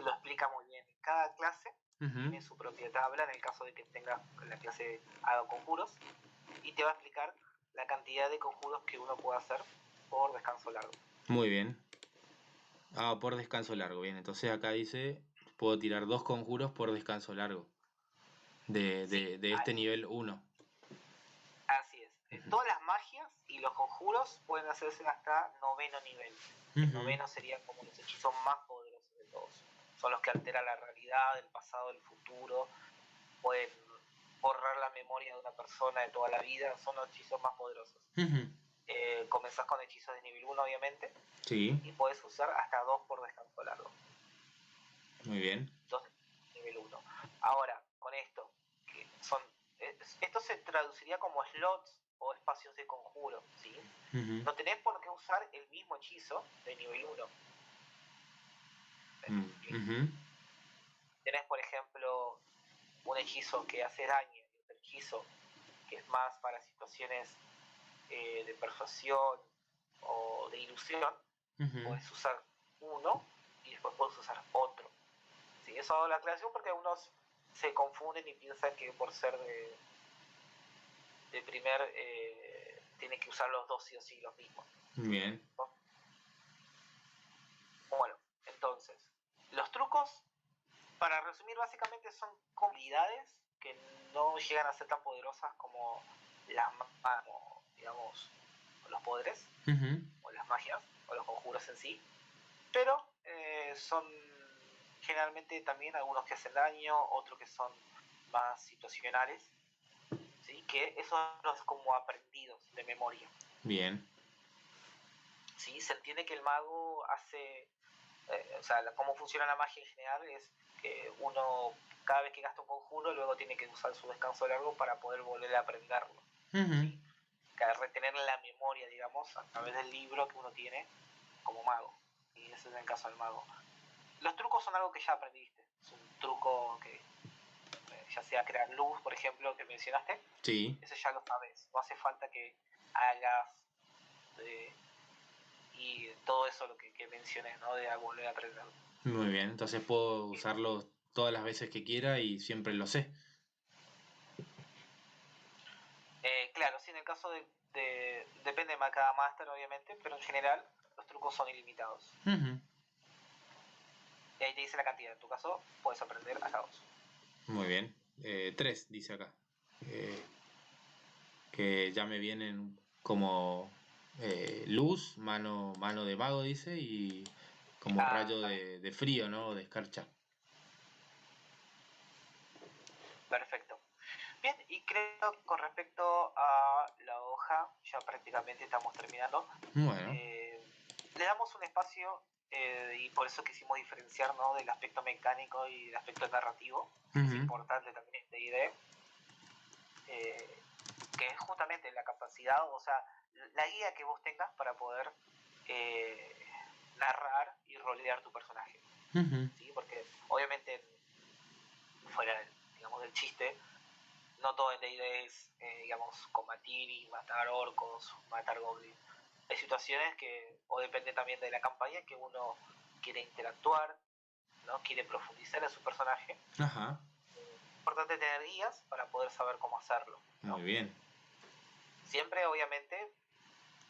[SPEAKER 2] lo explica muy bien. Cada clase
[SPEAKER 1] Ujú.
[SPEAKER 2] tiene su propia tabla en el caso de que tenga la clase haga conjuros y te va a explicar la cantidad de conjuros que uno puede hacer por descanso largo.
[SPEAKER 1] Muy bien. Ah, por descanso largo. Bien, entonces acá dice, puedo tirar 2 conjuros por descanso largo
[SPEAKER 2] Sí,
[SPEAKER 1] de este nivel uno.
[SPEAKER 2] así es.
[SPEAKER 1] Ujú.
[SPEAKER 2] Todas las magias y los conjuros pueden hacerse hasta noveno nivel. El
[SPEAKER 1] Ujú.
[SPEAKER 2] noveno serían como los hechizos más poderosos de todos. Son los que alteran la realidad, el pasado, el futuro. Pueden borrar la memoria de una persona de toda la vida. Son los hechizos más poderosos.
[SPEAKER 1] Ujú.
[SPEAKER 2] Comenzás con hechizos de nivel 1, obviamente.
[SPEAKER 1] Sí,
[SPEAKER 2] Y puedes usar hasta 2 por descanso largo.
[SPEAKER 1] muy bien.
[SPEAKER 2] 2 de nivel 1. Ahora, con esto, que son esto se traduciría como slots o espacios de conjuro, ¿sí?
[SPEAKER 1] Ujú.
[SPEAKER 2] No tenés por qué usar el mismo hechizo de nivel 1.
[SPEAKER 1] Ujú.
[SPEAKER 2] Tenés, por ejemplo, un hechizo que hace daño y otro hechizo que es más para situaciones de persuasión o de ilusión.
[SPEAKER 1] Ujú.
[SPEAKER 2] Puedes usar uno y después puedes usar otro. ¿Sí? Eso hago la aclaración porque algunos se confunden y piensan que por ser de primer tiene que usar los dos sí o sí los mismos.
[SPEAKER 1] Bien.
[SPEAKER 2] ¿No? Bueno, entonces, los trucos, para resumir, básicamente son habilidades que no llegan a ser tan poderosas como las manos, digamos, los poderes,
[SPEAKER 1] Ujú.
[SPEAKER 2] o las magias, o los conjuros en sí, pero son generalmente también algunos que hacen daño, otros que son más situacionales, ¿sí? Que esos son los como aprendidos de memoria.
[SPEAKER 1] Bien.
[SPEAKER 2] ¿Sí? Se entiende que el mago hace, o sea, cómo funciona la magia en general es que uno cada vez que gasta un conjuro luego tiene que usar su descanso largo para poder volver a aprenderlo.
[SPEAKER 1] Ujú.
[SPEAKER 2] ¿Sí? Que retener la memoria, digamos, a través del libro que uno tiene como mago. Y ese es el caso del mago. Los trucos son algo que ya aprendiste. Es un truco que, ya sea crear luz, por ejemplo, que mencionaste,
[SPEAKER 1] Sí.
[SPEAKER 2] eso ya lo sabes. No hace falta que hagas y todo eso lo que mencioné, ¿no? De volver a aprender.
[SPEAKER 1] Muy bien. Entonces puedo usarlo todas las veces que quiera y siempre lo sé.
[SPEAKER 2] Claro, sí, en el caso depende de cada máster, obviamente, pero en general los trucos son ilimitados.
[SPEAKER 1] Ujú.
[SPEAKER 2] Y ahí te dice la cantidad. En tu caso, puedes aprender hasta 2.
[SPEAKER 1] Muy bien. 3, dice acá. Eh, que ya me vienen como luz, mano de mago, dice, y como rayo
[SPEAKER 2] Ah,
[SPEAKER 1] de frío, ¿no? De escarcha.
[SPEAKER 2] perfecto. Bien, y creo que con respecto a la hoja, ya prácticamente estamos terminando.
[SPEAKER 1] Bueno.
[SPEAKER 2] Eh, Le damos un espacio y por eso quisimos diferenciar, ¿no? Del aspecto mecánico y del aspecto narrativo, que es
[SPEAKER 1] Ujú.
[SPEAKER 2] importante también de ID, que es justamente la capacidad, o sea, la guía que vos tengas para poder eh, narrar y rolear tu personaje.
[SPEAKER 1] Ujú.
[SPEAKER 2] ¿Sí? Porque obviamente fuera digamos, del chiste, no todo en D&D es, digamos, combatir y matar orcos, matar goblins. Hay situaciones que, o depende también de la campaña, que uno quiere interactuar, ¿no? Quiere profundizar en su personaje.
[SPEAKER 1] Ajá.
[SPEAKER 2] Es importante tener guías para poder saber cómo hacerlo, ¿no?
[SPEAKER 1] Muy bien.
[SPEAKER 2] Siempre, obviamente,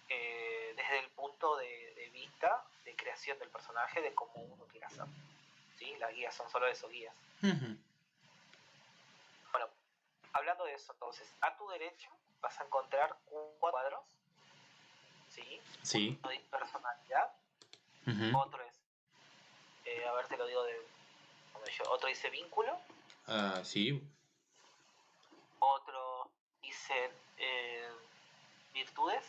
[SPEAKER 2] desde el punto de vista de creación del personaje, de cómo uno quiere hacerlo. ¿sí? Las guías son solo eso, guías.
[SPEAKER 1] Ujú.
[SPEAKER 2] Bueno, hablando de eso, entonces, a tu derecha vas a encontrar 4 cuadros, ¿sí?
[SPEAKER 1] Sí.
[SPEAKER 2] Uno de personalidad,
[SPEAKER 1] Ujú.
[SPEAKER 2] otro es, a ver, te lo digo de otro dice vínculo,
[SPEAKER 1] Ah, sí.
[SPEAKER 2] otro dice virtudes,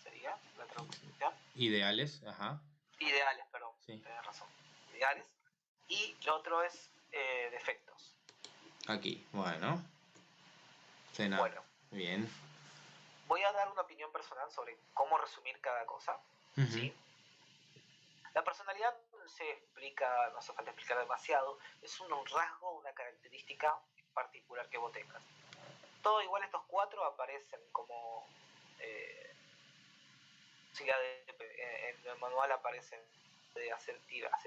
[SPEAKER 2] sería la traducción.
[SPEAKER 1] Ideales, ajá.
[SPEAKER 2] Ideales, perdón,
[SPEAKER 1] Sí.
[SPEAKER 2] tienes razón. Ideales. Y el otro es defectos.
[SPEAKER 1] Aquí, bueno. Cena.
[SPEAKER 2] Bueno,
[SPEAKER 1] Bien.
[SPEAKER 2] voy a dar una opinión personal sobre cómo resumir cada cosa.
[SPEAKER 1] Ujú.
[SPEAKER 2] ¿Sí? La personalidad se explica, no hace falta explicar demasiado, es un rasgo, una característica particular que vos tengas. Todo igual estos 4 aparecen como si en el manual aparecen de hacer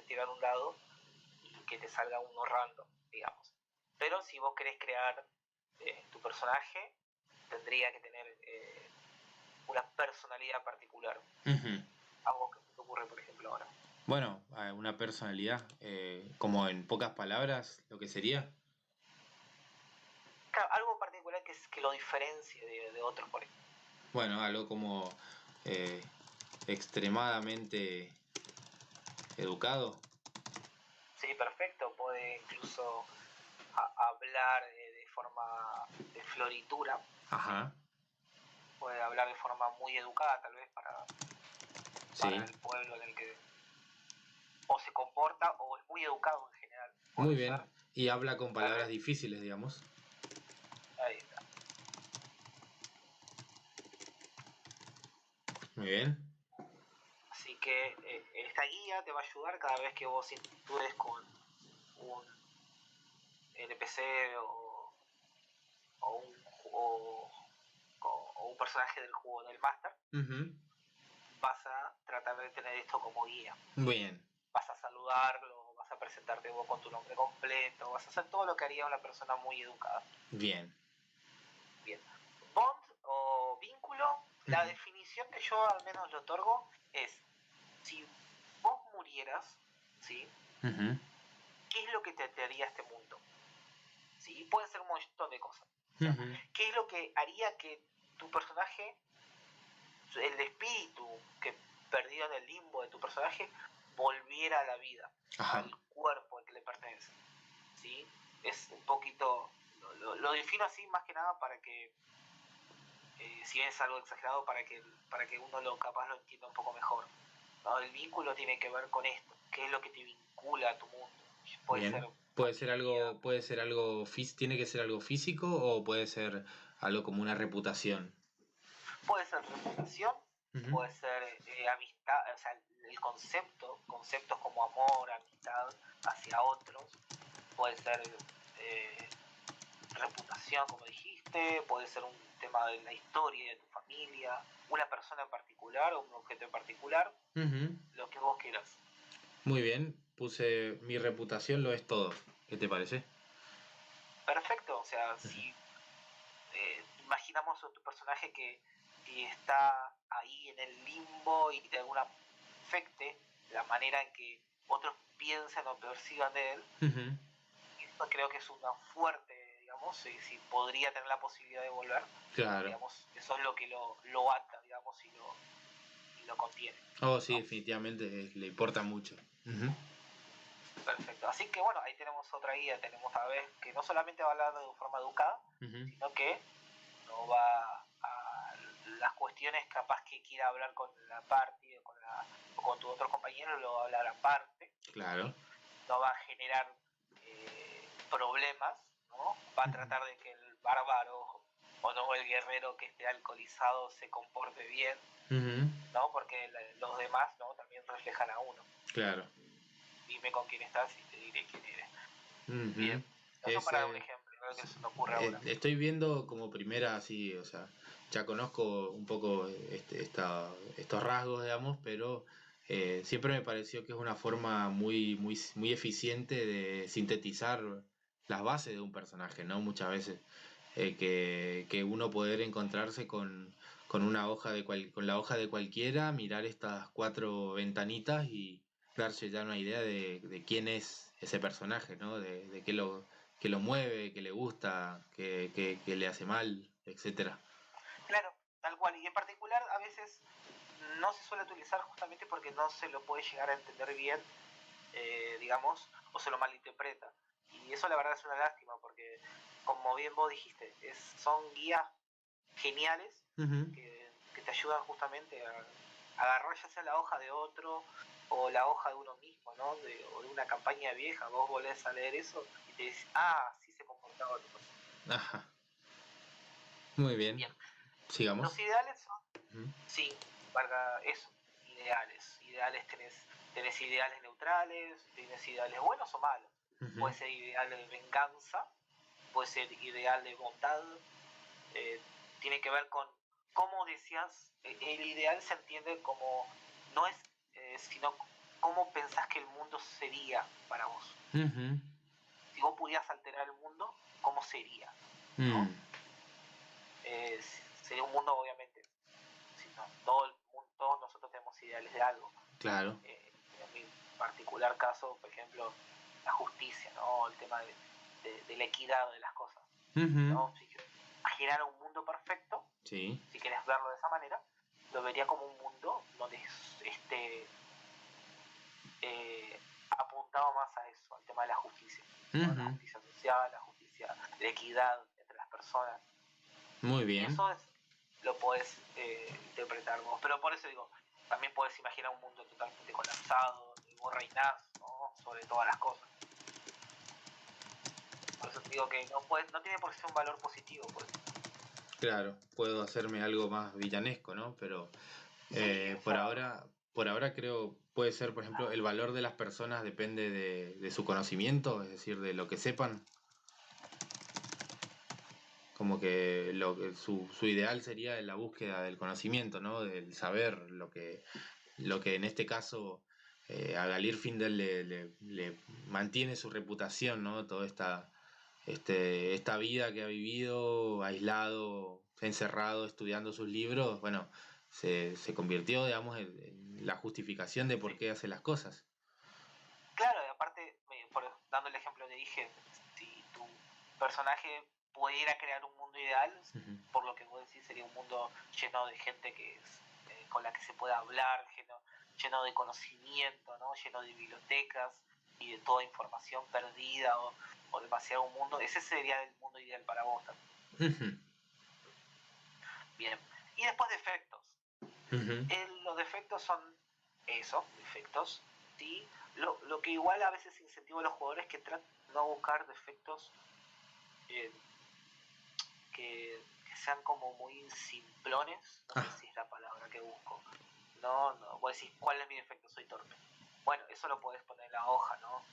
[SPEAKER 2] tirar un dado y que te salga uno random, digamos. Pero si vos querés crear tu personaje, tendría que tener una personalidad particular.
[SPEAKER 1] Ujú.
[SPEAKER 2] Algo que te ocurre, por ejemplo, ahora.
[SPEAKER 1] Bueno, una personalidad, como en pocas palabras, lo que sería.
[SPEAKER 2] Claro, algo particular que lo diferencie de otros, por ejemplo.
[SPEAKER 1] Bueno, algo como extremadamente educado.
[SPEAKER 2] Sí, perfecto. Puede incluso hablar de forma de floritura.
[SPEAKER 1] Ajá.
[SPEAKER 2] Puede hablar de forma muy educada, tal vez,
[SPEAKER 1] Sí.
[SPEAKER 2] para el pueblo en el que o se comporta o es muy educado en general.
[SPEAKER 1] Muy bien. Y habla con palabras
[SPEAKER 2] Tal vez.
[SPEAKER 1] difíciles, digamos.
[SPEAKER 2] Ahí está.
[SPEAKER 1] Muy bien.
[SPEAKER 2] Así que esta guía te va a ayudar cada vez que vos interactúes con un NPC o un, o, o un personaje del juego del Master.
[SPEAKER 1] Ujú.
[SPEAKER 2] Vas a tratar de tener esto como guía.
[SPEAKER 1] Bien.
[SPEAKER 2] Vas a saludarlo, vas a presentarte vos con tu nombre completo, vas a hacer todo lo que haría una persona muy educada.
[SPEAKER 1] Bien.
[SPEAKER 2] Bien. Bond o vínculo, la definición que yo al menos le otorgo es, si vos murieras, ¿sí?
[SPEAKER 1] Ujú.
[SPEAKER 2] ¿Qué es lo que te haría este mundo? ¿Sí? Pueden ser un montón de cosas. O sea,
[SPEAKER 1] Ujú.
[SPEAKER 2] ¿qué es lo que haría que tu personaje, el espíritu que perdió en el limbo de tu personaje, volviera a la vida,
[SPEAKER 1] Ajá.
[SPEAKER 2] al cuerpo al que le pertenece? ¿Sí? Es un poquito, lo defino así más que nada para que, si bien es algo exagerado, para que uno capaz lo entienda un poco mejor. ¿No? El vínculo tiene que ver con esto, qué es lo que te vincula a tu mundo. Puede
[SPEAKER 1] Bien.
[SPEAKER 2] ser
[SPEAKER 1] Puede ser
[SPEAKER 2] familia,
[SPEAKER 1] algo, tiene que ser algo físico o puede ser algo como una reputación.
[SPEAKER 2] puede ser reputación,
[SPEAKER 1] Ujú.
[SPEAKER 2] puede ser amistad, o sea, el conceptos como amor, amistad hacia otros, puede ser reputación, como dijiste, puede ser un tema de la historia de tu familia, una persona en particular o un objeto en particular,
[SPEAKER 1] Ujú.
[SPEAKER 2] lo que vos quieras.
[SPEAKER 1] Muy bien. Puse mi reputación lo es todo. ¿Qué te parece?
[SPEAKER 2] Perfecto, o sea,
[SPEAKER 1] Ujú.
[SPEAKER 2] si imaginamos a tu personaje que está ahí en el limbo y de alguna afecte la manera en que otros piensan o perciban de él,
[SPEAKER 1] Ujú.
[SPEAKER 2] esto creo que es una fuerte, digamos, si podría tener la posibilidad de volver,
[SPEAKER 1] Claro.
[SPEAKER 2] digamos, eso es lo que lo ata, digamos, y lo contiene.
[SPEAKER 1] Oh, sí,
[SPEAKER 2] ¿No?
[SPEAKER 1] definitivamente le importa mucho. Ujú.
[SPEAKER 2] Perfecto. Así que bueno, ahí tenemos otra guía, tenemos a ver que no solamente va a hablar de forma educada,
[SPEAKER 1] Ujú.
[SPEAKER 2] sino que no va a las cuestiones capaz que quiera hablar con la party o con tu otro compañero, lo va a hablar aparte.
[SPEAKER 1] Claro.
[SPEAKER 2] ¿Sí? No va a generar problemas, ¿no? Va a tratar de que el bárbaro o no el guerrero que esté alcoholizado se comporte bien,
[SPEAKER 1] Ujú.
[SPEAKER 2] ¿no? Porque los demás, ¿no? También reflejan a uno.
[SPEAKER 1] Claro.
[SPEAKER 2] Dime con quién estás y te diré quién eres.
[SPEAKER 1] Ujú.
[SPEAKER 2] Bien. Eso para dar un ejemplo, ¿no? Que se me ocurre ahora.
[SPEAKER 1] Estoy viendo como primera así, o sea, ya conozco un poco estos rasgos, digamos, pero siempre me pareció que es una forma muy eficiente de sintetizar las bases de un personaje, ¿no? Muchas veces que uno poder encontrarse con una hoja con la hoja de cualquiera, mirar estas 4 ventanitas darse ya una idea de quién es ese personaje, ¿no? De qué lo mueve, qué le gusta, qué le hace mal, etcétera.
[SPEAKER 2] Claro, tal cual. Y en particular a veces no se suele utilizar justamente porque no se lo puede llegar a entender bien, digamos, o se lo malinterpreta. Y eso la verdad es una lástima porque, como bien vos dijiste, son guías geniales
[SPEAKER 1] Uh-huh.
[SPEAKER 2] que te ayudan justamente a agarrar ya sea la hoja de otro o la hoja de uno mismo, ¿no? O de una campaña vieja, vos volvés a leer eso y te dices, así se comportaba tu persona.
[SPEAKER 1] Ajá. Muy bien.
[SPEAKER 2] Bien.
[SPEAKER 1] Sigamos.
[SPEAKER 2] Los ideales son,
[SPEAKER 1] Uh-huh.
[SPEAKER 2] sí, para eso, ideales. Ideales tenés ideales neutrales, tenés ideales buenos o malos.
[SPEAKER 1] Uh-huh.
[SPEAKER 2] Puede ser ideal de venganza, puede ser ideal de bondad, tiene que ver con cómo decías, el ideal se entiende como, no es, sino cómo pensás que el mundo sería para vos.
[SPEAKER 1] Uh-huh.
[SPEAKER 2] Si vos pudieras alterar el mundo, ¿cómo sería? ¿No? Sería un mundo, obviamente, si no, todos nosotros tenemos ideales de algo.
[SPEAKER 1] Claro.
[SPEAKER 2] En mi particular caso, por ejemplo, la justicia, ¿no? El tema de la equidad de las cosas.
[SPEAKER 1] Uh-huh.
[SPEAKER 2] ¿No? Si imaginar un mundo perfecto,
[SPEAKER 1] sí.
[SPEAKER 2] Si querés verlo de esa manera, lo vería como un mundo donde esté apuntado más a eso, al tema de la justicia.
[SPEAKER 1] Uh-huh.
[SPEAKER 2] ¿No? La justicia social, la justicia, la equidad entre las personas.
[SPEAKER 1] Muy bien.
[SPEAKER 2] Y eso lo podés interpretar vos. Pero por eso digo, también podés imaginar un mundo totalmente colapsado, donde vos reinás, ¿no? Sobre todas las cosas. Por eso te digo que no tiene por qué ser un valor positivo, pues.
[SPEAKER 1] Claro, puedo hacerme algo más villanesco, ¿no? Pero
[SPEAKER 2] Sí,
[SPEAKER 1] por ahora creo, puede ser, por ejemplo, el valor de las personas depende de su conocimiento, es decir, de lo que sepan. Como que su ideal sería la búsqueda del conocimiento, ¿no? Del saber, lo que en este caso a Galirfindel le mantiene su reputación, ¿no? Toda esta vida que ha vivido aislado, encerrado, estudiando sus libros, bueno, se convirtió, digamos, en la justificación de por qué hace las cosas.
[SPEAKER 2] Claro, y aparte, dando el ejemplo de dije, si tu personaje pudiera crear un mundo ideal,
[SPEAKER 1] Uh-huh.
[SPEAKER 2] por lo que vos decís, sería un mundo lleno de gente con la que se pueda hablar, lleno de conocimiento, ¿no? Lleno de bibliotecas y de toda información perdida o demasiado un mundo. Ese sería el mundo ideal para vos también.
[SPEAKER 1] Uh-huh.
[SPEAKER 2] Bien. Y después defectos.
[SPEAKER 1] Uh-huh.
[SPEAKER 2] Los defectos son eso, defectos, ¿sí? Lo que igual a veces incentiva a los jugadores que traten de no buscar defectos que sean como muy simplones, no sé si es la palabra que busco. No, vos decís, ¿cuál es mi defecto? Soy torpe. Bueno, eso lo podés poner en la hoja, ¿no?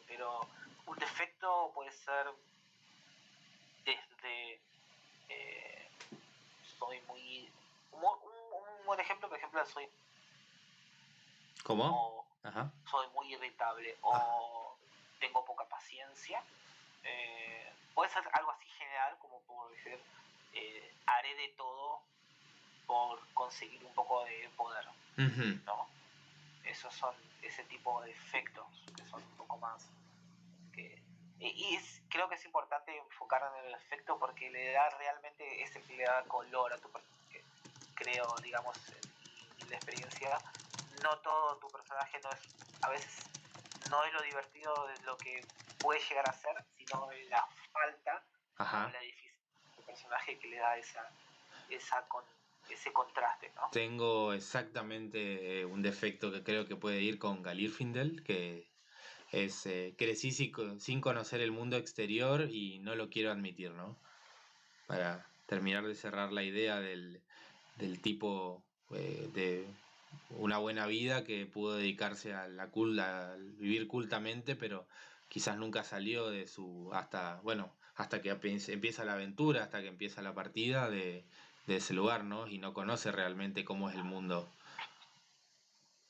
[SPEAKER 2] Pero un defecto puede ser desde soy muy... Un buen ejemplo, por ejemplo, soy...
[SPEAKER 1] ¿Cómo?
[SPEAKER 2] O
[SPEAKER 1] Ajá.
[SPEAKER 2] soy muy irritable o tengo poca paciencia. Puede ser algo así general como por decir, haré de todo por conseguir un poco de poder,
[SPEAKER 1] Uh-huh.
[SPEAKER 2] ¿no? Esos son ese tipo de efectos que son un poco más que... creo que es importante enfocar en el efecto porque le da realmente, es el que le da color a tu personaje. Creo, digamos, en la experiencia, no todo tu personaje no es, a veces no es lo divertido de lo que puede llegar a ser, sino la falta o la dificultad del personaje que le da ese contraste, ¿no?
[SPEAKER 1] Tengo exactamente un defecto que creo que puede ir con Galirfindel, que es crecí sin conocer el mundo exterior y no lo quiero admitir, ¿no? Para terminar de cerrar la idea del tipo de una buena vida que pudo dedicarse a a vivir cultamente, pero quizás nunca salió de hasta que empieza la aventura, hasta que empieza la partida de ese lugar, ¿no? Y no conoce realmente cómo es el mundo.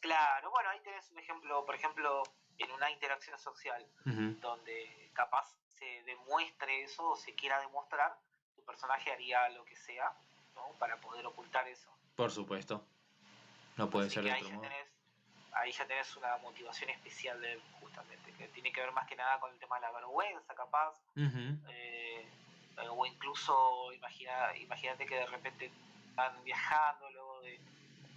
[SPEAKER 2] Claro, bueno, ahí tenés un ejemplo, por ejemplo, en una interacción social,
[SPEAKER 1] Uh-huh.
[SPEAKER 2] donde capaz se demuestre eso o se quiera demostrar, tu personaje haría lo que sea, ¿no? Para poder ocultar eso.
[SPEAKER 1] Por supuesto, no puede
[SPEAKER 2] Así
[SPEAKER 1] ser
[SPEAKER 2] que
[SPEAKER 1] de
[SPEAKER 2] ahí
[SPEAKER 1] otro modo.
[SPEAKER 2] ahí ya tenés una motivación especial de él, justamente, que tiene que ver más que nada con el tema de la vergüenza, capaz, o incluso imagínate que de repente están viajando luego de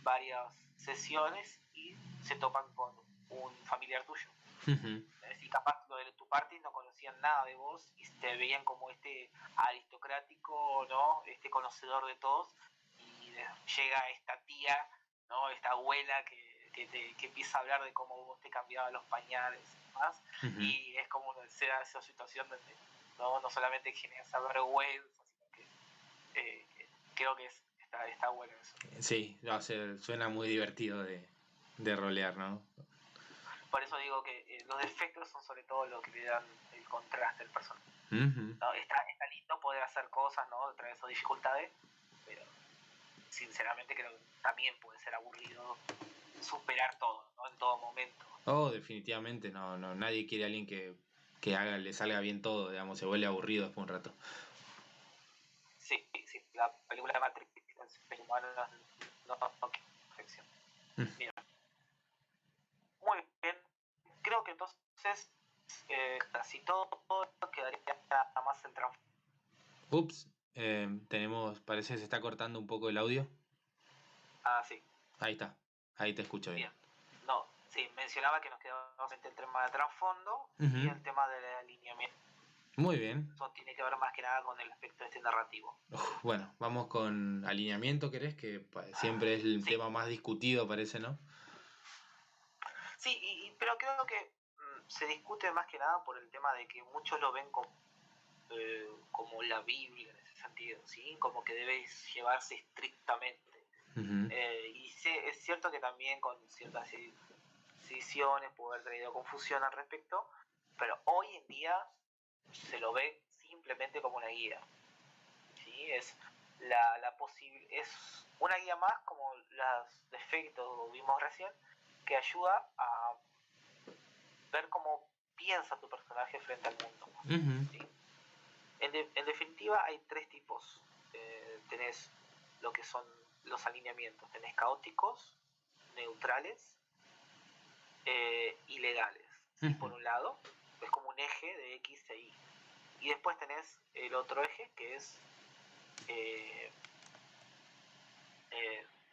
[SPEAKER 2] varias sesiones y se topan con un familiar tuyo. Es decir, capaz lo de tu parte no conocían nada de vos y te veían como este aristocrático, ¿no? Este conocedor de todos, y llega esta tía, ¿no? Esta abuela que empieza a hablar de cómo vos te cambiabas los pañales y demás, y es como esa situación donde no solamente genera esa vergüenza, sino que creo que está bueno eso.
[SPEAKER 1] Sí, o sea, suena muy divertido de rolear, ¿no?
[SPEAKER 2] Por eso digo que los defectos son sobre todo lo que le dan el contraste al personaje. ¿No? Está lindo poder hacer cosas, ¿no? Traer esas dificultades, pero sinceramente creo que también puede ser aburrido superar todo, ¿no? En todo momento.
[SPEAKER 1] Oh, definitivamente, no, nadie quiere a alguien que le salga bien todo, digamos, se vuelve aburrido después de un rato.
[SPEAKER 2] Sí, la película de Matrix, el humano no perfección. Mira. Muy bien, creo que entonces casi todo quedaría nada más el trasfondo.
[SPEAKER 1] Ups, parece que se está cortando un poco el audio.
[SPEAKER 2] Ah, sí.
[SPEAKER 1] Ahí está, ahí te escucho bien.
[SPEAKER 2] No, sí, mencionaba que nos quedaba el tema de trasfondo y el tema del alineamiento.
[SPEAKER 1] Muy bien.
[SPEAKER 2] Eso tiene que ver más que nada con el aspecto narrativo.
[SPEAKER 1] Bueno, vamos con alineamiento, ¿querés? Que siempre es el tema más discutido, parece, ¿no?
[SPEAKER 2] Sí, pero creo que se discute más que nada por el tema de que muchos lo ven como la Biblia en ese sentido, ¿sí? Como que debe llevarse estrictamente. Y es cierto que también con ciertas decisiones puede haber traído confusión al respecto, pero hoy en día se lo ve simplemente como una guía. ¿Sí? Es es una guía más, como los defectos vimos recién, que ayuda a ver cómo piensa tu personaje frente al mundo. ¿Sí? En definitiva hay tres tipos. Tenés lo que son los alineamientos. Tenés caóticos, neutrales y legales. ¿Sí? Por un lado, es como un eje de X e Y. Y después tenés el otro eje que es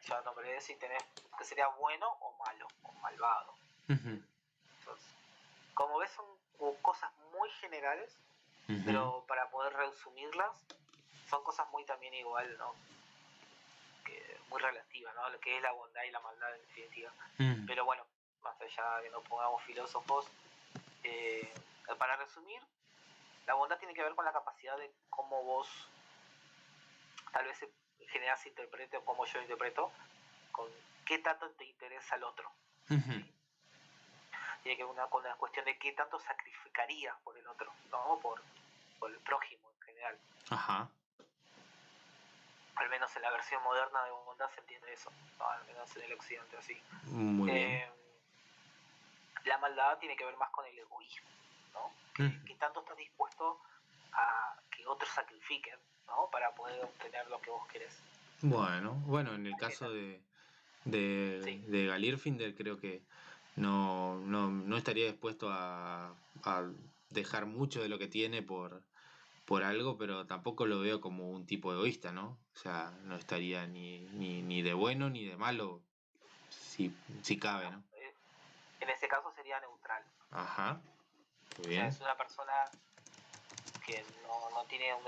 [SPEAKER 2] ya nombré si tenés que sería bueno o malo o malvado. Entonces, como ves, son cosas muy generales, pero para poder resumirlas son cosas muy también igual, ¿no? Muy relativas, ¿no? Lo que es la bondad y la maldad en definitiva. Pero bueno, más allá de que nos pongamos filósofos, para resumir, la bondad tiene que ver con la capacidad de cómo vos tal vez en general se interprete o como yo interpreto, con qué tanto te interesa el otro. ¿Sí? Tiene que ver con la cuestión de qué tanto sacrificarías por el otro, ¿no? Por el prójimo en general.
[SPEAKER 1] Ajá.
[SPEAKER 2] Al menos en la versión moderna de bondad se entiende eso, ¿no? Al menos en el occidente así.
[SPEAKER 1] Muy bien.
[SPEAKER 2] La maldad tiene que ver más con el egoísmo, ¿no? ¿Qué tanto estás dispuesto a que otros sacrifiquen, ¿no? Para poder obtener lo que vos querés.
[SPEAKER 1] Bueno, en el caso de Galirfinder creo que no estaría dispuesto a dejar mucho de lo que tiene por algo, pero tampoco lo veo como un tipo egoísta, ¿no? O sea, no estaría ni de bueno ni de malo, si cabe, ¿no?
[SPEAKER 2] En ese caso sería neutral.
[SPEAKER 1] Ajá, muy bien.
[SPEAKER 2] O sea, es una persona que no tiene un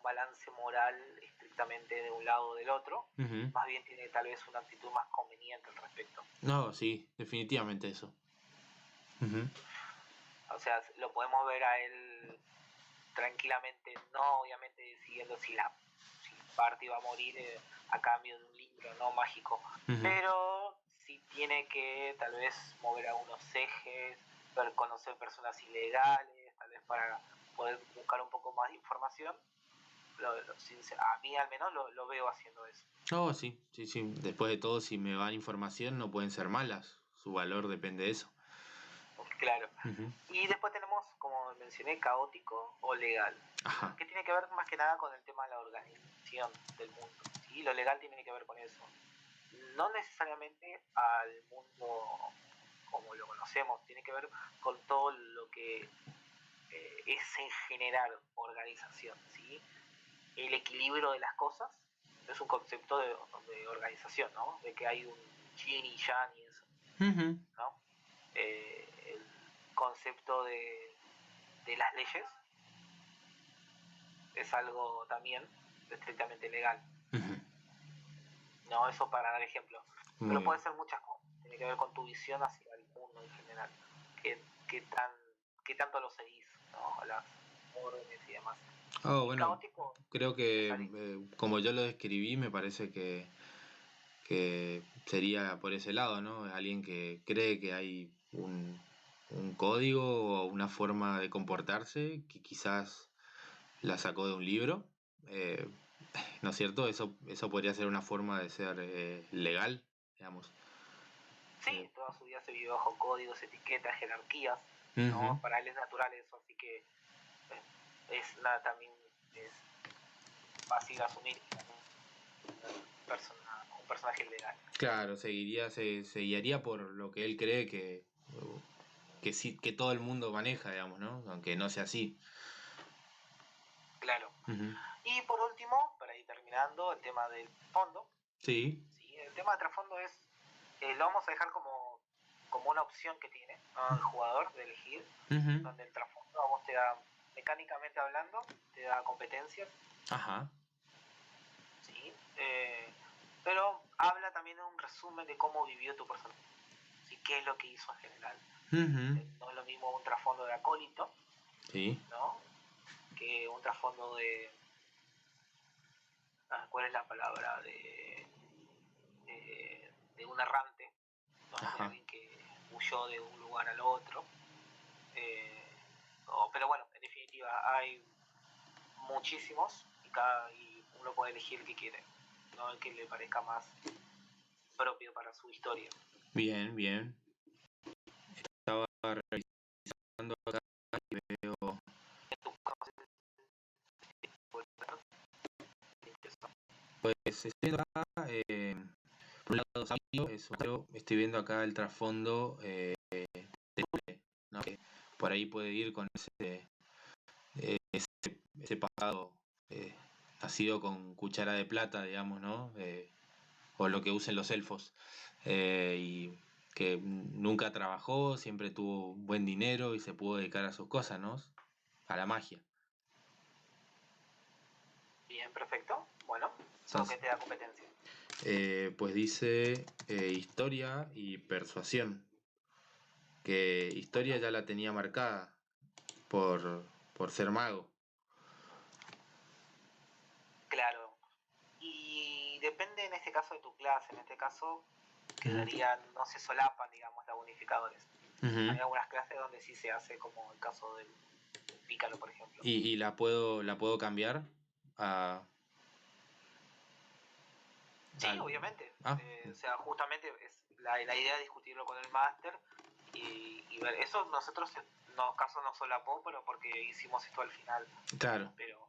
[SPEAKER 2] balance moral estrictamente de un lado o del otro, más bien tiene tal vez una actitud más conveniente al respecto.
[SPEAKER 1] No, sí, definitivamente eso.
[SPEAKER 2] O sea, lo podemos ver a él tranquilamente, no obviamente decidiendo si parte va a morir a cambio de un libro no mágico, pero si tiene que tal vez mover algunos ejes, conocer personas ilegales, tal vez para poder buscar un poco más de información. A mí al menos lo veo haciendo eso.
[SPEAKER 1] Oh, sí. Después de todo, si me dan información, no pueden ser malas. Su valor depende de eso.
[SPEAKER 2] Claro. Y después tenemos, como mencioné, caótico o legal.
[SPEAKER 1] Ajá.
[SPEAKER 2] Que tiene que ver más que nada con el tema de la organización del mundo. ¿Sí? Lo legal tiene que ver con eso. no necesariamente al mundo como lo conocemos, tiene que ver con todo lo que es en general organización, ¿sí? El equilibrio de las cosas es un concepto de organización, ¿no? De que hay un yin y yang y eso, ¿no? El concepto de las leyes es algo también estrictamente legal. No, eso para dar ejemplo. Pero puede ser muchas cosas. Tiene que ver con tu visión hacia el mundo en general. ¿Qué tanto lo seguís, ¿no? Las órdenes y demás.
[SPEAKER 1] Bueno, caótico, creo que como yo lo describí, me parece que sería por ese lado, ¿no? Alguien que cree que hay un código o una forma de comportarse que quizás la sacó de un libro, ¿no es cierto? Eso podría ser una forma de ser legal, digamos.
[SPEAKER 2] Sí, toda su vida se vive bajo códigos, etiquetas, jerarquías, ¿no? Para él es natural eso, así que es nada, también es fácil asumir un personaje legal.
[SPEAKER 1] Claro, se guiaría por lo que él cree sí, que todo el mundo maneja, digamos, ¿no? Aunque no sea así.
[SPEAKER 2] Claro. Y por último, para ir terminando, el tema del fondo.
[SPEAKER 1] Sí.
[SPEAKER 2] El tema de trasfondo es, lo vamos a dejar como una opción que tiene, ¿no? El jugador de elegir, donde el trasfondo a vos te da, mecánicamente hablando, te da competencias.
[SPEAKER 1] Ajá.
[SPEAKER 2] Sí. Pero habla también en un resumen de cómo vivió tu personaje. ¿Sí? ¿Qué es lo que hizo en general? No es lo mismo un trasfondo de acólito,
[SPEAKER 1] sí,
[SPEAKER 2] ¿no? Que un trasfondo de... ¿cuál es la palabra? De un errante, ¿no? De alguien que huyó de un lugar al otro. Pero bueno, en definitiva, hay muchísimos y uno puede elegir el que quiere, ¿no? El que le parezca más propio para su historia.
[SPEAKER 1] Bien, bien. Estaba revisando acá y veo... Pues estoy acá, por un lado sabio, estoy viendo acá el trasfondo de ¿no? Que por ahí puede ir con ese pasado nacido con cuchara de plata, digamos, ¿no? O lo que usen los elfos. Y que nunca trabajó, siempre tuvo buen dinero y se pudo dedicar a sus cosas, ¿no? A la magia.
[SPEAKER 2] Bien, perfecto. Bueno, ¿con qué te da competencia?
[SPEAKER 1] Pues dice historia y persuasión. Que historia ya la tenía marcada por ser mago.
[SPEAKER 2] Claro. Y depende en este caso de tu clase. En este caso quedarían, no se solapan, digamos, las bonificadores. Hay algunas clases donde sí se hace, como el caso del pícaro, por ejemplo.
[SPEAKER 1] ¿Y la puedo cambiar a...?
[SPEAKER 2] Sí, obviamente. O sea, justamente es la idea de discutirlo con el máster y ver. Eso nosotros, en los casos no solapó, pero porque hicimos esto al final.
[SPEAKER 1] Claro.
[SPEAKER 2] Pero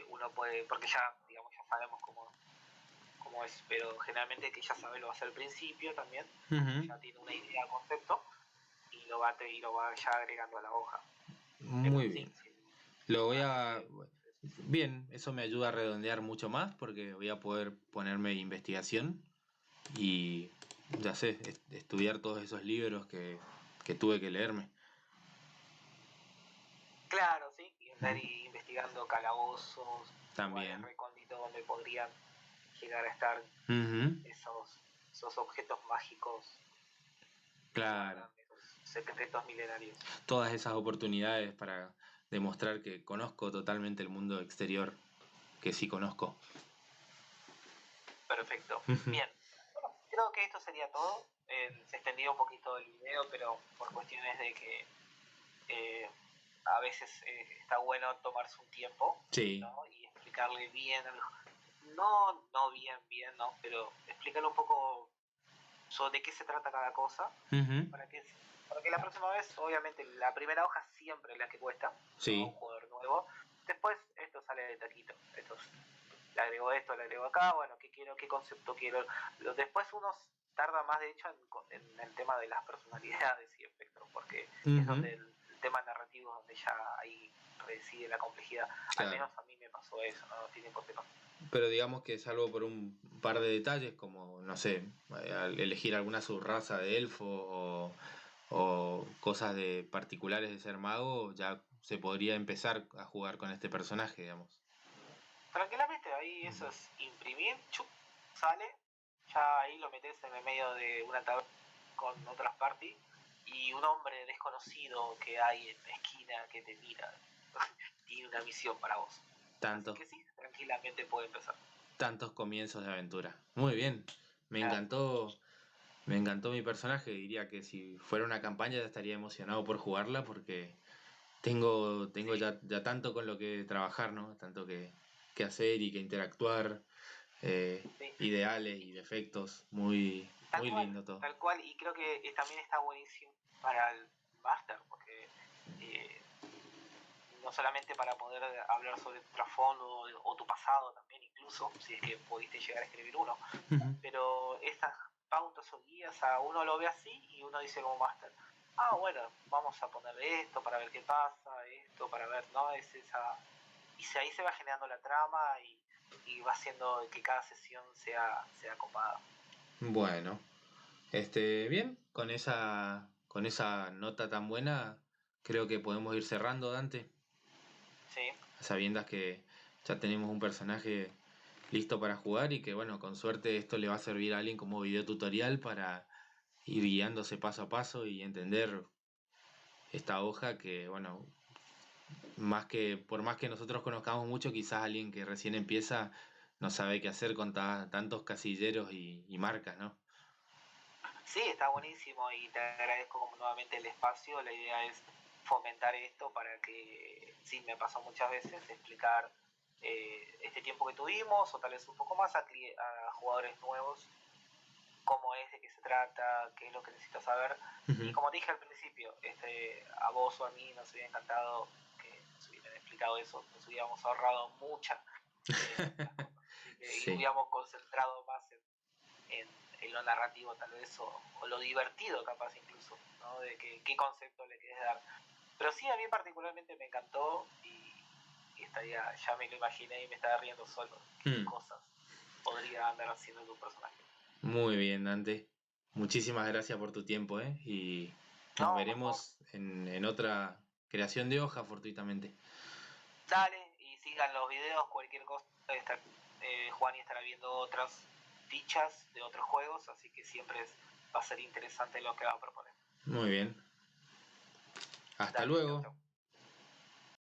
[SPEAKER 2] uno puede, porque ya, digamos, ya sabemos cómo es, pero generalmente que ya sabe lo va a hacer al principio también, ya tiene una idea, concepto, y lo va ya agregando a la hoja.
[SPEAKER 1] Muy bien. Lo voy a... Bien, eso me ayuda a redondear mucho más porque voy a poder ponerme investigación y, ya sé, estudiar todos esos libros que tuve que leerme.
[SPEAKER 2] Claro, sí, y andar investigando calabozos,
[SPEAKER 1] también
[SPEAKER 2] lugares recónditos donde podrían llegar a estar esos objetos mágicos.
[SPEAKER 1] Claro.
[SPEAKER 2] Esos secretos milenarios.
[SPEAKER 1] Todas esas oportunidades para demostrar que conozco totalmente el mundo exterior, que sí conozco.
[SPEAKER 2] Perfecto. Bien. Bueno, creo que esto sería todo. Se extendió un poquito el video, pero por cuestiones de que a veces está bueno tomarse un tiempo,
[SPEAKER 1] sí,
[SPEAKER 2] ¿no? Y explicarle bien, no bien, ¿no? Pero explicarle un poco sobre de qué se trata cada cosa, para que la próxima vez, obviamente, la primera hoja siempre es la que cuesta,
[SPEAKER 1] sí.
[SPEAKER 2] ¿no? Un jugador nuevo. Después esto sale de taquito, le agrego esto, le agrego acá, bueno, qué quiero, qué concepto quiero. Después uno tarda más, de hecho, en el tema de las personalidades y efectos, porque es donde el tema narrativo es donde ya ahí reside la complejidad. Claro. Al menos a mí me pasó eso, no tiene por qué pasar.
[SPEAKER 1] Pero digamos que salvo por un par de detalles, como, no sé, elegir alguna subraza de elfo o cosas de particulares de ser mago, ya se podría empezar a jugar con este personaje, digamos.
[SPEAKER 2] Tranquilamente, ahí eso es imprimir, chup, sale, ya ahí lo metes en el medio de una tabla con otras parties y un hombre desconocido que hay en la esquina que te mira tiene una misión para vos.
[SPEAKER 1] Tanto.
[SPEAKER 2] Así que sí, tranquilamente puede empezar.
[SPEAKER 1] Tantos comienzos de aventura. Muy bien. Me encantó mi personaje. Diría que si fuera una campaña ya estaría emocionado por jugarla porque tengo sí. ya tanto con lo que trabajar, ¿no? Tanto que hacer y que interactuar. Sí. Ideales y defectos. Muy lindo todo.
[SPEAKER 2] Tal cual, y creo que también está buenísimo para el máster, porque no solamente para poder hablar sobre tu trasfondo o tu pasado también, incluso, si es que pudiste llegar a escribir uno, pero estas pautas o guías a uno lo ve así y uno dice como máster, bueno, vamos a ponerle esto para ver qué pasa, esto para ver, ¿no? Es esa... Y ahí se va generando la trama y va haciendo que cada sesión sea copada.
[SPEAKER 1] Bueno, bien, con esa nota tan buena, creo que podemos ir cerrando, Dante.
[SPEAKER 2] Sí.
[SPEAKER 1] Sabiendas que ya tenemos un personaje listo para jugar y que, bueno, con suerte esto le va a servir a alguien como video tutorial para ir guiándose paso a paso y entender esta hoja que, bueno, por más que nosotros conozcamos mucho, quizás alguien que recién empieza no sabe qué hacer con tantos casilleros y marcas, ¿no?
[SPEAKER 2] Sí, está buenísimo y te agradezco como nuevamente el espacio. La idea es fomentar esto para que, sí, me pasó muchas veces, explicar este tiempo que tuvimos o tal vez un poco más a jugadores nuevos cómo es, de qué se trata, qué es lo que necesitas saber. Y como te dije al principio, a vos o a mí nos hubiera encantado que nos hubieran explicado eso, nos hubiéramos ahorrado mucha y hubiéramos concentrado más en lo narrativo tal vez, o lo divertido capaz incluso, ¿no? De qué concepto le querés dar. Pero sí, a mí particularmente me encantó y estaría, ya me lo imaginé y me estaba riendo solo. ¿Qué cosas podría andar haciendo tu personaje?
[SPEAKER 1] Muy bien, Dante. Muchísimas gracias por tu tiempo, y nos veremos en otra creación de hoja, fortuitamente.
[SPEAKER 2] Dale, y sigan los videos, cualquier cosa. Juan estará viendo otras fichas de otros juegos, así que siempre va a ser interesante lo que va a proponer.
[SPEAKER 1] Muy bien. Hasta luego.
[SPEAKER 2] Chau, chau.